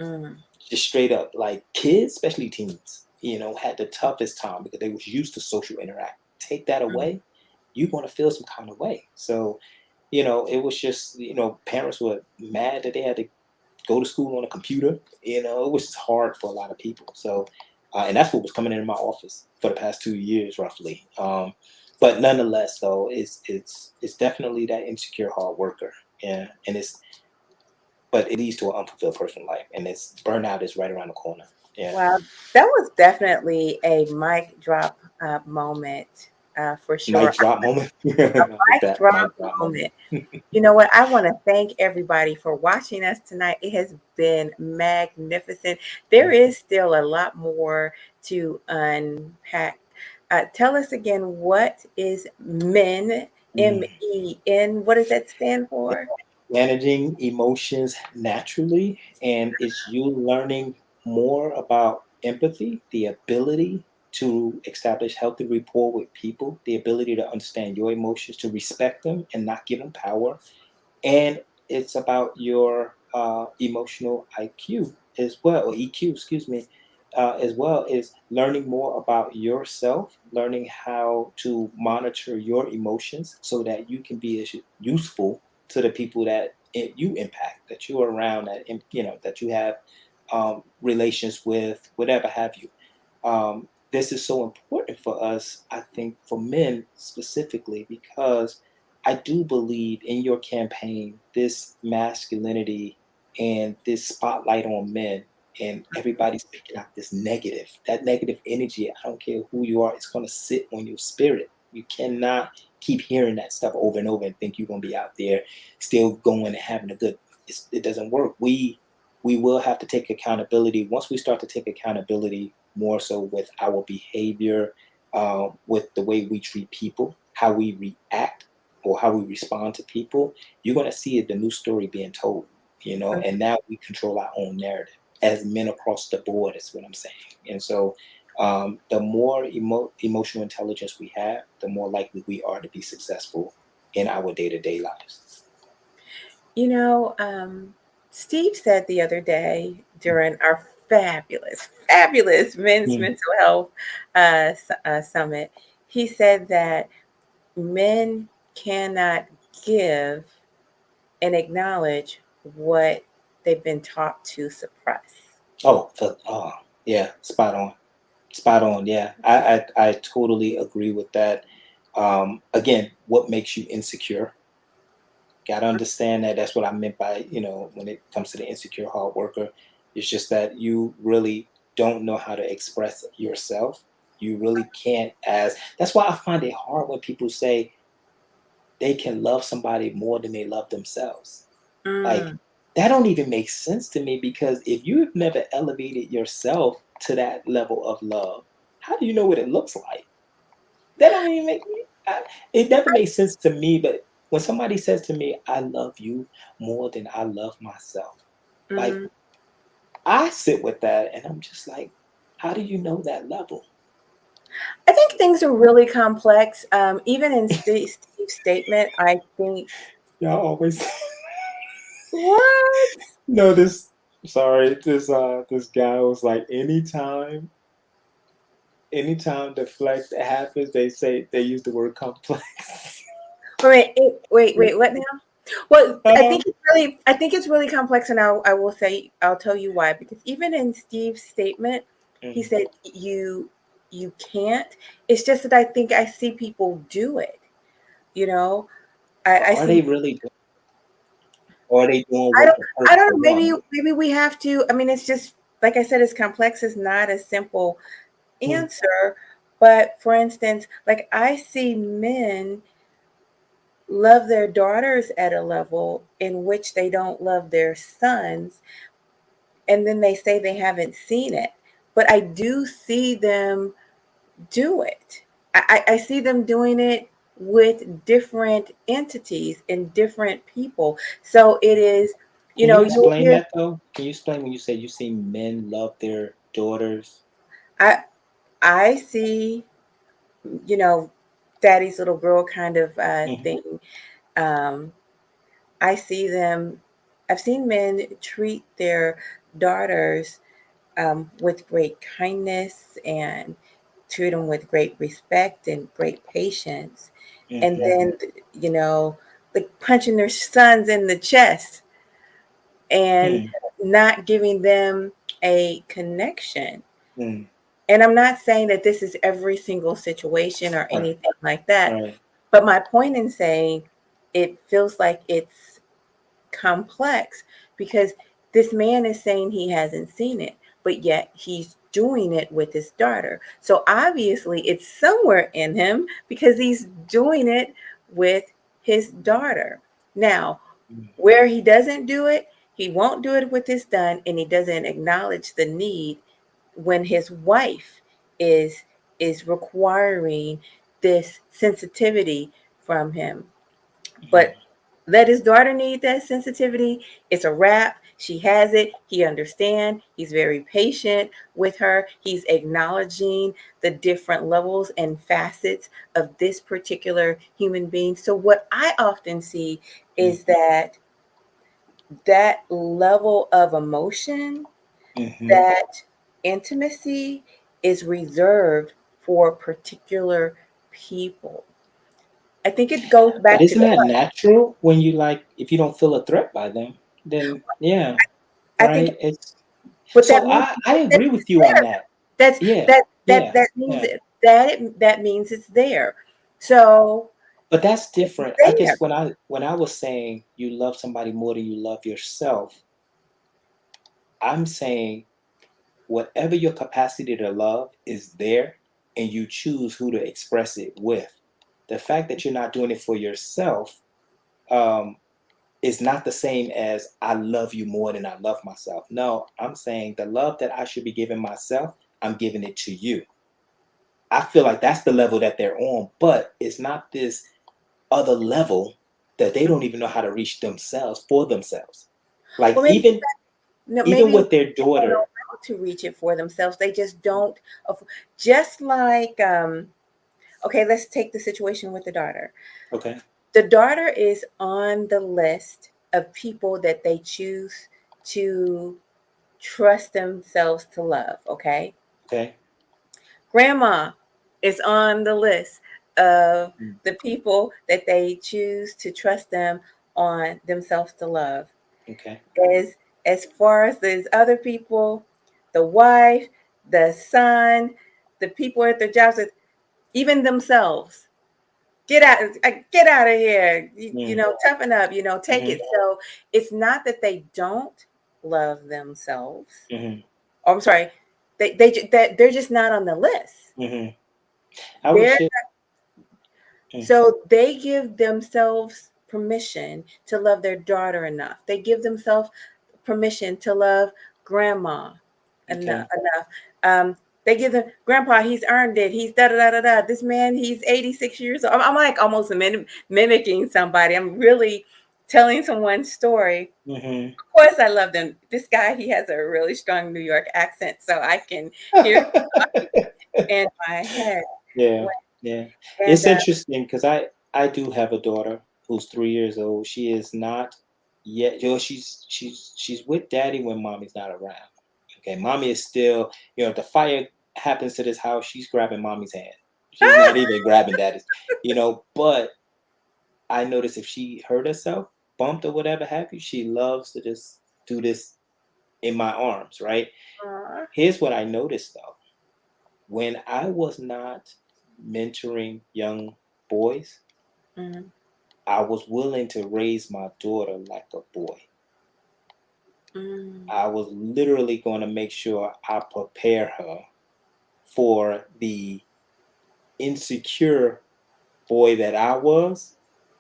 Mm, Just straight up, like kids, especially teens, had the toughest time because they was used to social interact. Take that mm. away, you're going to feel some kind of way. So, it was just, parents were mad that they had to go to school on a computer. It was hard for a lot of people. So, and that's what was coming into my office for the past 2 years, roughly. But nonetheless, though, it's definitely that insecure hard worker. Yeah, but it leads to an unfulfilled personal life, and it's burnout is right around the corner. Yeah, Wow, that was definitely a mic drop moment for mic sure. drop moment. A I like mic that drop mic drop moment. moment. You know what? I want to thank everybody for watching us tonight. It has been magnificent. There is still a lot more to unpack. Tell us again, what is MEN, Mm. MEN? What does that stand for? Managing emotions naturally, and it's you learning more about empathy, the ability to establish healthy rapport with people, the ability to understand your emotions, to respect them and not give them power. And it's about your emotional IQ as well, or EQ, excuse me, as well, is learning more about yourself, learning how to monitor your emotions so that you can be as useful to the people that you impact, that you're around, that you have relations with, whatever have you. This is so important for us, I think, for men specifically, because I do believe in your campaign, this masculinity and this spotlight on men, and everybody's picking out this negative, that negative energy. I don't care who you are, it's going to sit on your spirit. You cannot keep hearing that stuff over and over and think you're going to be out there still going and having a good. It doesn't work. We will have to take accountability. Once we start to take accountability more so with our behavior, with the way we treat people, how we react or how we respond to people, you're going to see the new story being told, and now we control our own narrative as men across the board, is what I'm saying. And so the more emotional intelligence we have, the more likely we are to be successful in our day-to-day lives. You know, Steve said the other day during our fabulous men's Mm. mental health summit, he said that men cannot give and acknowledge what they've been taught to suppress. Oh, yeah, spot on. Spot on. Yeah, I totally agree with that. Again, what makes you insecure? Got to understand that. That's what I meant by, when it comes to the insecure hard worker, it's just that you really don't know how to express yourself. You really can't that's why I find it hard when people say they can love somebody more than they love themselves. Like, Mm. that don't even make sense to me, because if you've never elevated yourself to that level of love, how do you know what it looks like? That don't even make me. It never makes sense to me. But when somebody says to me, "I love you more than I love myself," like, Mm. I sit with that, and I'm just like, how do you know that level? I think things are really complex. Even in Steve's statement, I think, Y'all always what? no. This guy was like, anytime the flex happens, they say they use the word complex. Wait, what now? Well, um, I think it's really complex, and I'll tell you why. Because even in Steve's statement, he mhm. said you can't. It's just that I think I see people do it. You know, I Are they see. really doing? Or are they doing I what don't. the I person don't know. wants? Maybe we have to. I mean, it's just like I said. It's complex. It's not a simple Hmm. answer. But for instance, like I see men love their daughters at a level in which they don't love their sons, and then they say they haven't seen it. But I do see them do it. I see them doing it with different entities and different people. So it is, Can you you'll explain hear. that though? Can you explain when you say you see men love their daughters? I I see, you know, daddy's little girl kind of Hmm. thing. Um, I see them. I've seen men treat their daughters with great kindness and treat them with great respect and great patience. And Hmm. then, you know, like punching their sons in the chest and Hmm. not giving them a connection. Hmm. And I'm not saying that this is every single situation or Right. anything like that. Right. But my point in saying it feels like it's complex because this man is saying he hasn't seen it, but yet he's doing it with his daughter. So obviously it's somewhere in him because he's doing it with his daughter. Now, where he doesn't do it, he won't do it with his son, and he doesn't acknowledge the need when his wife is requiring this sensitivity from him. But let his daughter need that sensitivity. It's a wrap. She has it. He understands. He's very patient with her. He's acknowledging the different levels and facets of this particular human being. So what I often see is Hmm. that level of emotion, Hmm. that intimacy is reserved for particular people. I think it goes But back to isn't the that heart. natural when you like, if you don't feel a threat by them, then yeah, I think right? It's But that so means I that agree with it's you on there. that. That's Yeah, that yeah, that means yeah. that means it's there. So But that's it's different. I there. guess when I was saying you love somebody more than you love yourself, I'm saying whatever your capacity to love is there, and you choose who to express it with. The fact that you're not doing it for yourself, um, is not the same as I love you more than I love myself. No, I'm saying the love that I should be giving myself, I'm giving it to you. I feel like that's the level that they're on, but it's not this other level that they don't even know how to reach themselves for themselves. Like, Well, maybe no, even maybe with their they don't know daughter. how to reach it for themselves. They just don't. Just like okay, let's take the situation with the daughter. Okay. The daughter is on the list of people that they choose to trust themselves to love. Okay, Okay. grandma is on the list of Mm. the people that they choose to trust them on themselves to love. Okay. As far as these other people, the wife, the son, the people at their jobs, even themselves, get out of here. You Mm, know, toughen up, you know, take mhm, it. So it's not that they don't love themselves. mhm, Oh, I'm sorry. That they're just not on the list. mhm. I would They're share. Mm, So they give themselves permission to love their daughter enough. They give themselves permission to love grandma enough. okay. They give them grandpa. He's earned it. He's da da da da da. This man, he's 86 years old. I'm like almost mimicking somebody. I'm really telling someone's story. Mhm. Of course, I love them. This guy, he has a really strong New York accent, so I can hear him in my head. Yeah, yeah. And It's interesting because I do have a daughter who's 3 years old. She is not yet. You know, she's with daddy when mommy's not around. Okay, mommy is still. You know, if the fire happens to this house, she's grabbing mommy's hand. She's not even grabbing daddy's. You know, but I notice if she hurt herself, bumped or whatever have you, she loves to just do this in my arms. Right. Aw. Here's what I noticed though. When I was not mentoring young boys, Mhm. I was willing to raise my daughter like a boy. Mm. I was literally going to make sure I prepare her for the insecure boy that I was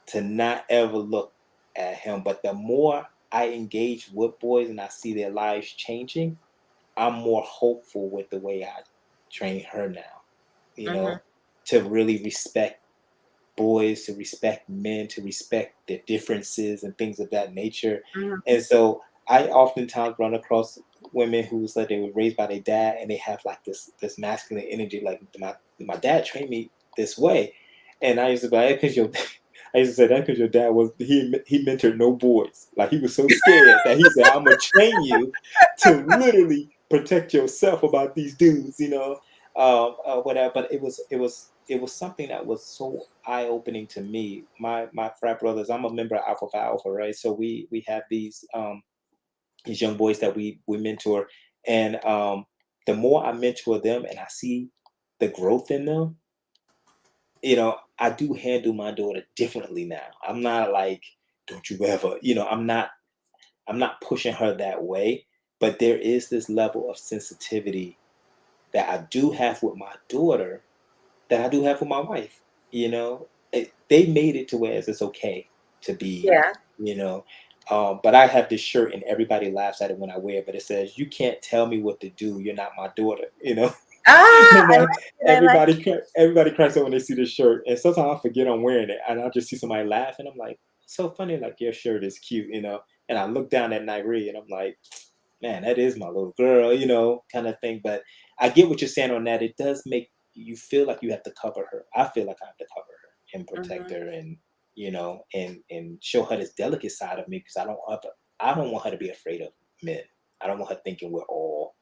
to not ever look at him. But the more I engage with boys and I see their lives changing, I'm more hopeful with the way I train her now, you Mhm. know, to really respect boys, to respect men, to respect their differences and things of that nature. Mhm. And so I oftentimes run across women who's like they were raised by their dad and they have like this masculine energy, like my dad trained me this way. And I used to be like, because your I used to say that because your dad was he mentored no boys. Like he was so scared that he said, I'm gonna train you to literally protect yourself about these dudes, whatever. But it was something that was so eye opening to me. My frat brothers, I'm a member of Alpha Phi Alpha, right? So we have these young boys that we mentor, and the more I mentor them and I see the growth in them, I do handle my daughter differently now. I'm not like, don't you ever, I'm not pushing her that way, but there is this level of sensitivity that I do have with my daughter that I do have with my wife. They made it to where it's okay to be, Yeah. you know. But I have this shirt and everybody laughs at it when I wear it, but it says, "You can't tell me what to do. You're not my daughter." Ah, And I like it. I like everybody cracks up when they see this shirt, and sometimes I forget I'm wearing it, and I just see somebody laugh, and I'm like, "So funny, like your shirt is cute." And I look down at Nairi, and I'm like, "Man, that is my little girl," kind of thing. But I get what you're saying on that. It does make you feel like you have to cover her. I feel like I have to cover her and protect Mhm. her, and and show her this delicate side of me because I don't want her to be afraid of men. I don't want her thinking we're all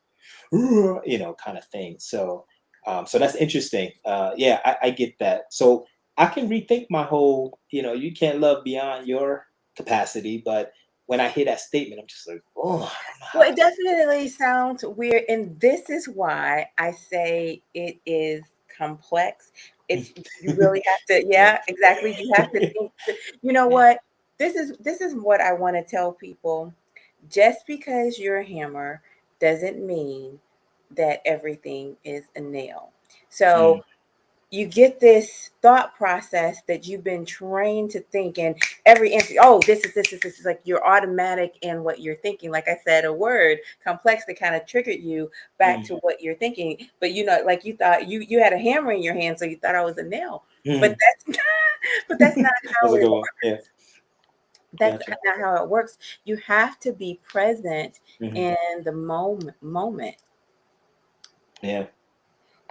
kind of thing. So that's interesting. Yeah, I get that. So I can rethink my whole, you can't love beyond your capacity. But when I hear that statement, I'm just like, oh, I don't know how Well, to. it definitely sounds weird, and this is why I say it is complex. It's You really have to, Yeah. yeah, exactly. You have to think. You know Yeah. what? This is what I want to tell people. Just because you're a hammer doesn't mean that everything is a nail. So Mm, you get this thought process that you've been trained to think, and every answer, oh, this is like you're automatic in what you're thinking. Like I said, a word complex that kind of triggered you back to mm, what you're thinking. But like you thought you had a hammer in your hand, so you thought I was a nail. But mm. that's not That's how a it good one. Yeah. that's Gotcha. not how it works. You have to be present Hmm. in the moment. Yeah.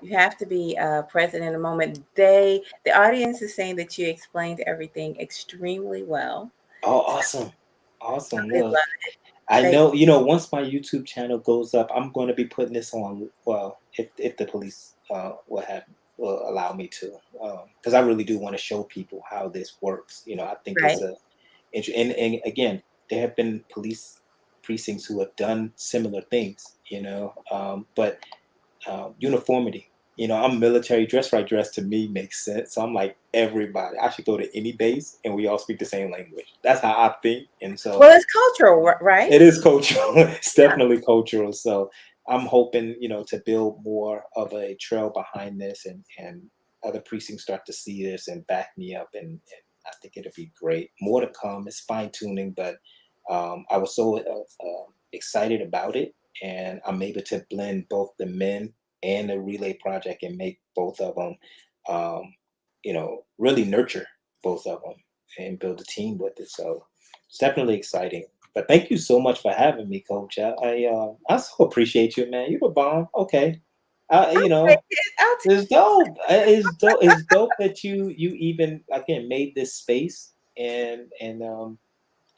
You have to be present in the moment. The audience is saying that you explained everything extremely well. Oh, awesome. Awesome. They Well, love I they. know, once my YouTube channel goes up, I'm going to be putting this on. Well, if the police will allow me to, because I really do want to show people how this works. I think Right. it's and again, there have been police precincts who have done similar things. But uniformity. I'm military. Dress right dress to me makes sense. So I'm like, everybody, I should go to any base and we all speak the same language. That's how I think. And so Well, it's cultural, right? it is cultural. It's definitely cultural. So I'm hoping, to build more of a trail behind this, and other precincts start to see this and back me up. And I think it'll be great. More to come. It's fine tuning, but I was so excited about it. And I'm able to blend both the men and the relay project and make both of them, really nurture both of them and build a team with it. So it's definitely exciting. But thank you so much for having me, Coach. I so appreciate you, man. You're a bomb. Okay, I'll it's dope. It's dope. It's dope that you even again made this space and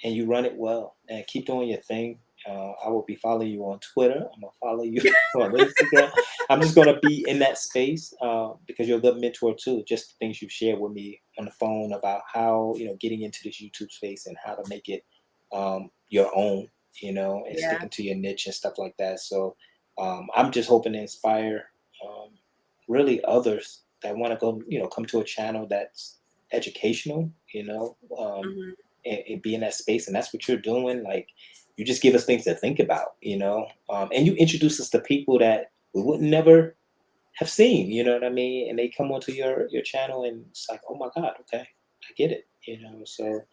you run it well, and keep doing your thing. I will be following you on Twitter. I'm gonna follow you on Instagram. I'm just gonna be in that space because you're a good mentor too. Just the things you've shared with me on the phone about how getting into this YouTube space and how to make it your own, and yeah. sticking to your niche and stuff like that. So I'm just hoping to inspire really others that want to go, come to a channel that's educational, Hmm. and be in that space. And that's what you're doing. Like, you just give us things to think about, and you introduce us to people that we would never have seen, you know what I mean? And they come onto your channel and it's like, oh my God, okay, I get it, So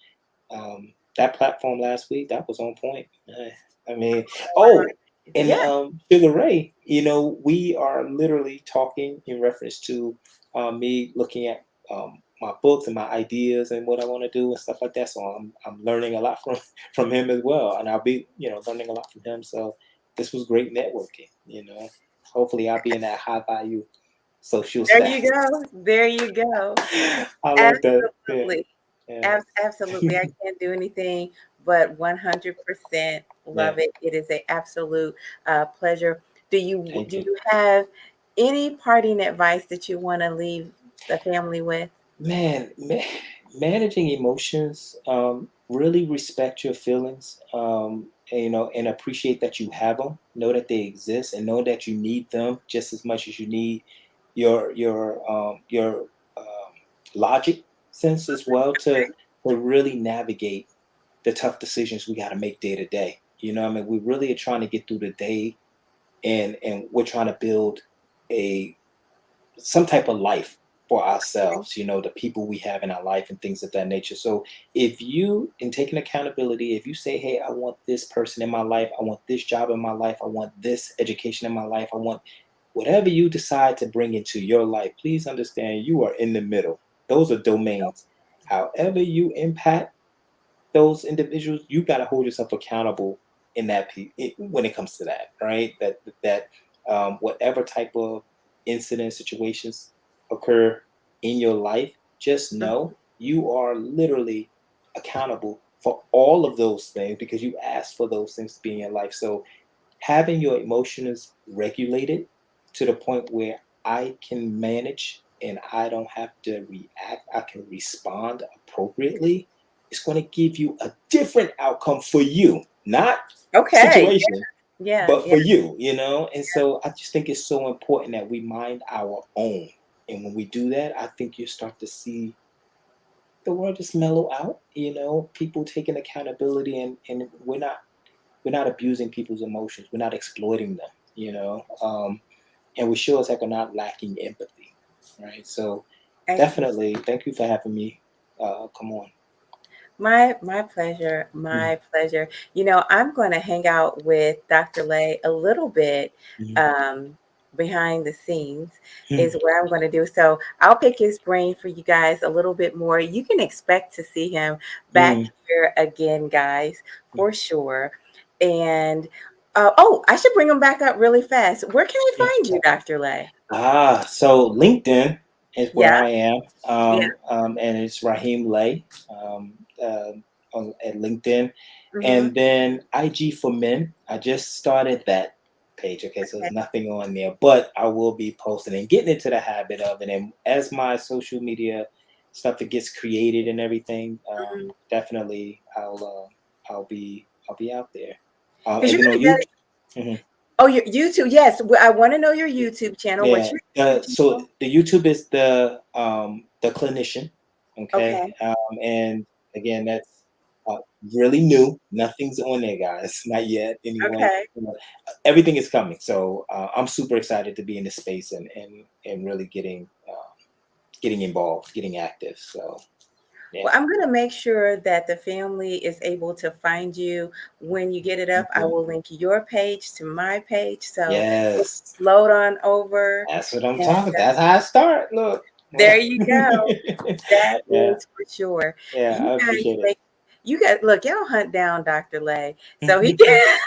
that platform last week, that was on point. I mean, oh, and Yeah. Sugar Ray, we are literally talking in reference to me looking at my books and my ideas and what I want to do and stuff like that. So I'm learning a lot from him as well, and I'll be learning a lot from him. So this was great networking. Hopefully I'll be in that high value social There you status. go. There you go. I like that. Yeah. Absolutely. Yeah. Absolutely. I can't do anything but 100% Yeah. love it. It is an absolute pleasure. Do you Thank do you. you have any parting advice that you want to leave the family with? Man, managing emotions, really respect your feelings, and, and appreciate that you have them. Know that they exist, and know that you need them just as much as you need your logic sense as well to really navigate the tough decisions we got to make day to day. I mean, we really are trying to get through the day, and we're trying to build a some type of life for ourselves, the people we have in our life and things of that nature. So if you, in taking accountability, if you say, hey, I want this person in my life, I want this job in my life, I want this education in my life, I want whatever you decide to bring into your life, please understand you are in the middle. Those are domains. However you impact those individuals, you got to hold yourself accountable in that when it comes to that, right? That whatever type of incident situations occur in your life, just know you are literally accountable for all of those things because you asked for those things to be in your life. So having your emotions regulated to the point where I can manage and I don't have to react, I can respond appropriately, it's going to give you a different outcome for you, not Okay. situation, Yeah. but Yeah. for you, And so I just think it's so important that we mind our own. And when we do that, I think you start to see the world just mellow out, people taking accountability, and we're not abusing people's emotions. We're not exploiting them, and we sure as heck are not lacking empathy, right? So Excellent. definitely, thank you for having me. Come on. My pleasure. Mhm. My pleasure. I'm going to hang out with Dr. Lay a little bit Mhm. um, behind the scenes is Mhm. what I'm going to do. So I'll pick his brain for you guys a little bit more. You can expect to see him back Mhm. here again, guys, for sure. And oh, I should bring him back up really fast. Where can I Yeah. find you, Dr. Lay? So LinkedIn is where Yeah. I am, Yeah. and it's Raheem Lay at LinkedIn, Hmm. and then IG for Men. I just started that page. Okay, so there's nothing on there, but I will be posting and getting into the habit of it. And as my social media stuff that gets created and everything, definitely I'll be out there. Because And you're then going on to get you. Mhm. Oh, your YouTube. Yes, I want to know your YouTube channel. What's Yeah. your YouTube So channel? the YouTube is the clinician. Okay. Okay. And again, that's really new. Nothing's on there, guys. Not yet. Anyway, Okay. everything is coming. So I'm super excited to be in this space and really getting involved, getting active. So yeah. Well, I'm going to make sure that the family is able to find you when you get it up. I Mhm. will link your page to my page. So just Yes. float on over. That's what I'm And talking. That's how I start. Look. there you go. That Yeah. is for sure. Yeah. You I guys appreciate it. make, look, y'all hunt down Dr. Lay so he can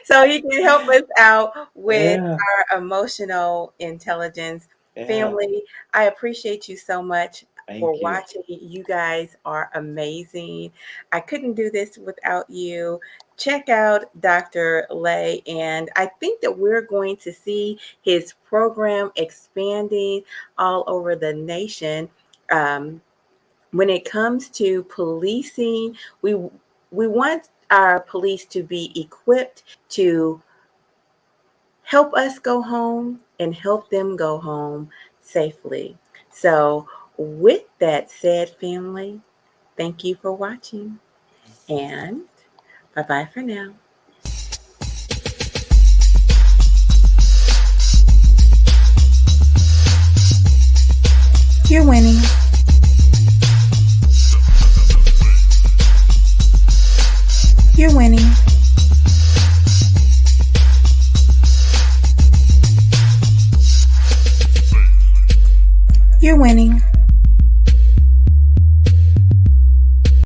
so he can help us out with Yeah. our emotional intelligence. Yeah. Family, I appreciate you so much for Thank you. watching. You guys are amazing. I couldn't do this without you. Check out Dr. Lay, and I think that we're going to see his program expanding all over the nation. When it comes to policing, we want our police to be equipped to help us go home and help them go home safely. So, with that said, family, thank you for watching, and bye-bye for now. You're winning. You're winning. You're winning.